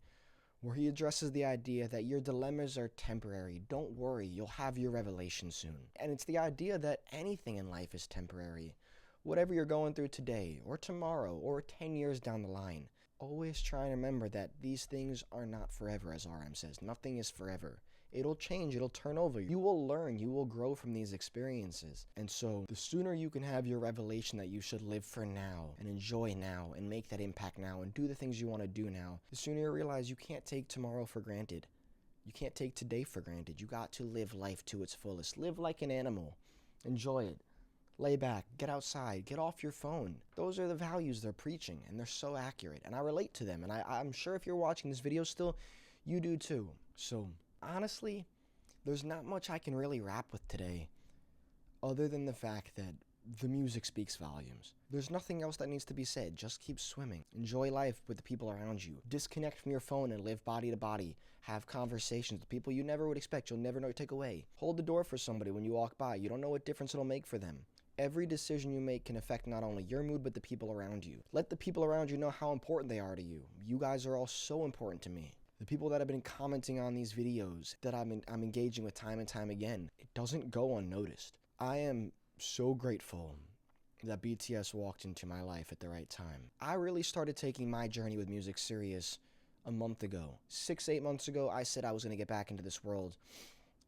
where he addresses the idea that your dilemmas are temporary. Don't worry, you'll have your revelation soon. And it's the idea that anything in life is temporary. Whatever you're going through today, or tomorrow, or 10 years down the line, always try and remember that these things are not forever, as RM says. Nothing is forever. It'll change, it'll turn over. You will learn, you will grow from these experiences. And so, the sooner you can have your revelation that you should live for now, and enjoy now, and make that impact now, and do the things you want to do now, the sooner you realize you can't take tomorrow for granted. You can't take today for granted. You got to live life to its fullest. Live like an animal. Enjoy it. Lay back, get outside, get off your phone. Those are the values they're preaching, and they're so accurate, and I relate to them, and I'm sure if you're watching this video still, you do too. So, honestly, there's not much I can really rap with today, other than the fact that the music speaks volumes. There's nothing else that needs to be said. Just keep swimming. Enjoy life with the people around you. Disconnect from your phone and live body to body. Have conversations with people you never would expect, you'll never know to take away. Hold the door for somebody when you walk by. You don't know what difference it'll make for them. Every decision you make can affect not only your mood, but the people around you. Let the people around you know how important they are to you. You guys are all so important to me. The people that have been commenting on these videos that I'm engaging with time and time again, it doesn't go unnoticed. I am so grateful that BTS walked into my life at the right time. I really started taking my journey with music serious a month ago. 6-8 months ago, I said I was going to get back into this world,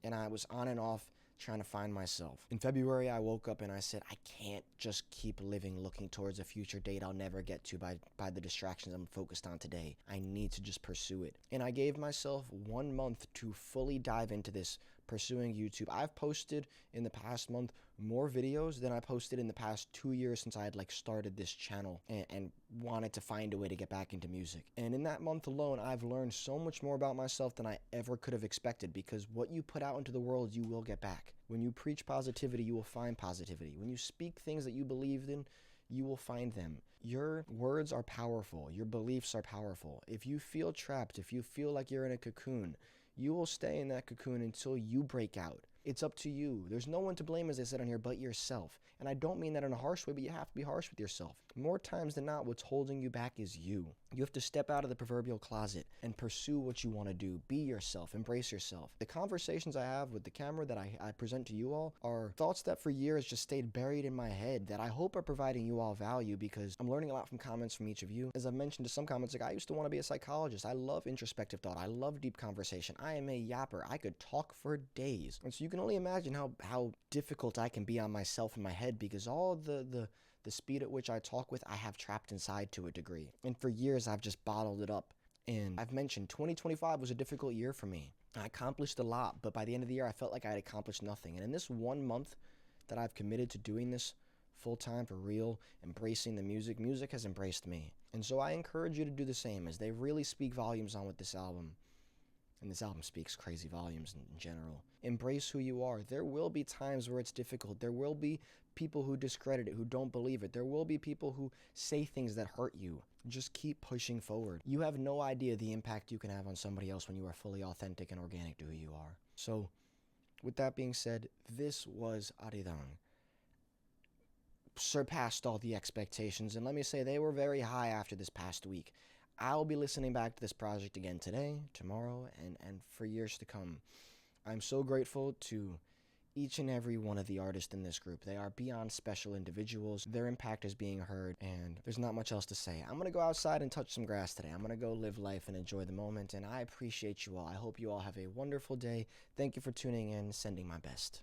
and I was on and off trying to find myself. In February, I woke up and I said, I can't just keep living looking towards a future date I'll never get to by the distractions I'm focused on today. I need to just pursue it. And I gave myself 1 month to fully dive into this, pursuing YouTube. I've posted in the past month more videos than I posted in the past 2 years since I had started this channel and wanted to find a way to get back into music. And in that month alone, I've learned so much more about myself than I ever could have expected, because what you put out into the world, you will get back. When you preach positivity, you will find positivity. When you speak things that you believe in, you will find them. Your words are powerful. Your beliefs are powerful. If you feel trapped, if you feel like you're in a cocoon, you will stay in that cocoon until you break out. It's up to you. There's no one to blame, as I said on here, but yourself. And I don't mean that in a harsh way, but you have to be harsh with yourself. More times than not, what's holding you back is you. You have to step out of the proverbial closet and pursue what you want to do. Be yourself. Embrace yourself. The conversations I have with the camera that I present to you all are thoughts that for years just stayed buried in my head that I hope are providing you all value, because I'm learning a lot from comments from each of you. As I've mentioned to some comments, I used to want to be a psychologist. I love introspective thought. I love deep conversation. I am a yapper. I could talk for days. And so you can only imagine how difficult I can be on myself in my head, because all the speed at which I talk with, I have trapped inside to a degree. And for years, I've just bottled it up. And I've mentioned 2025 was a difficult year for me. I accomplished a lot, but by the end of the year, I felt like I had accomplished nothing. And in this 1 month that I've committed to doing this full time for real, embracing the music has embraced me. And so I encourage you to do the same, as they really speak volumes on with this album. And this album speaks crazy volumes in general. Embrace who you are. There will be times where it's difficult. There will be people who discredit it, who don't believe it. There will be people who say things that hurt you. Just keep pushing forward. You have no idea the impact you can have on somebody else when you are fully authentic and organic to who you are. So, with that being said, this was Arirang. Surpassed all the expectations, and let me say they were very high after this past week. I'll be listening back to this project again today, tomorrow, and for years to come. I'm so grateful to each and every one of the artists in this group. They are beyond special individuals. Their impact is being heard, and there's not much else to say. I'm going to go outside and touch some grass today. I'm going to go live life and enjoy the moment, and I appreciate you all. I hope you all have a wonderful day. Thank you for tuning in. Sending my best.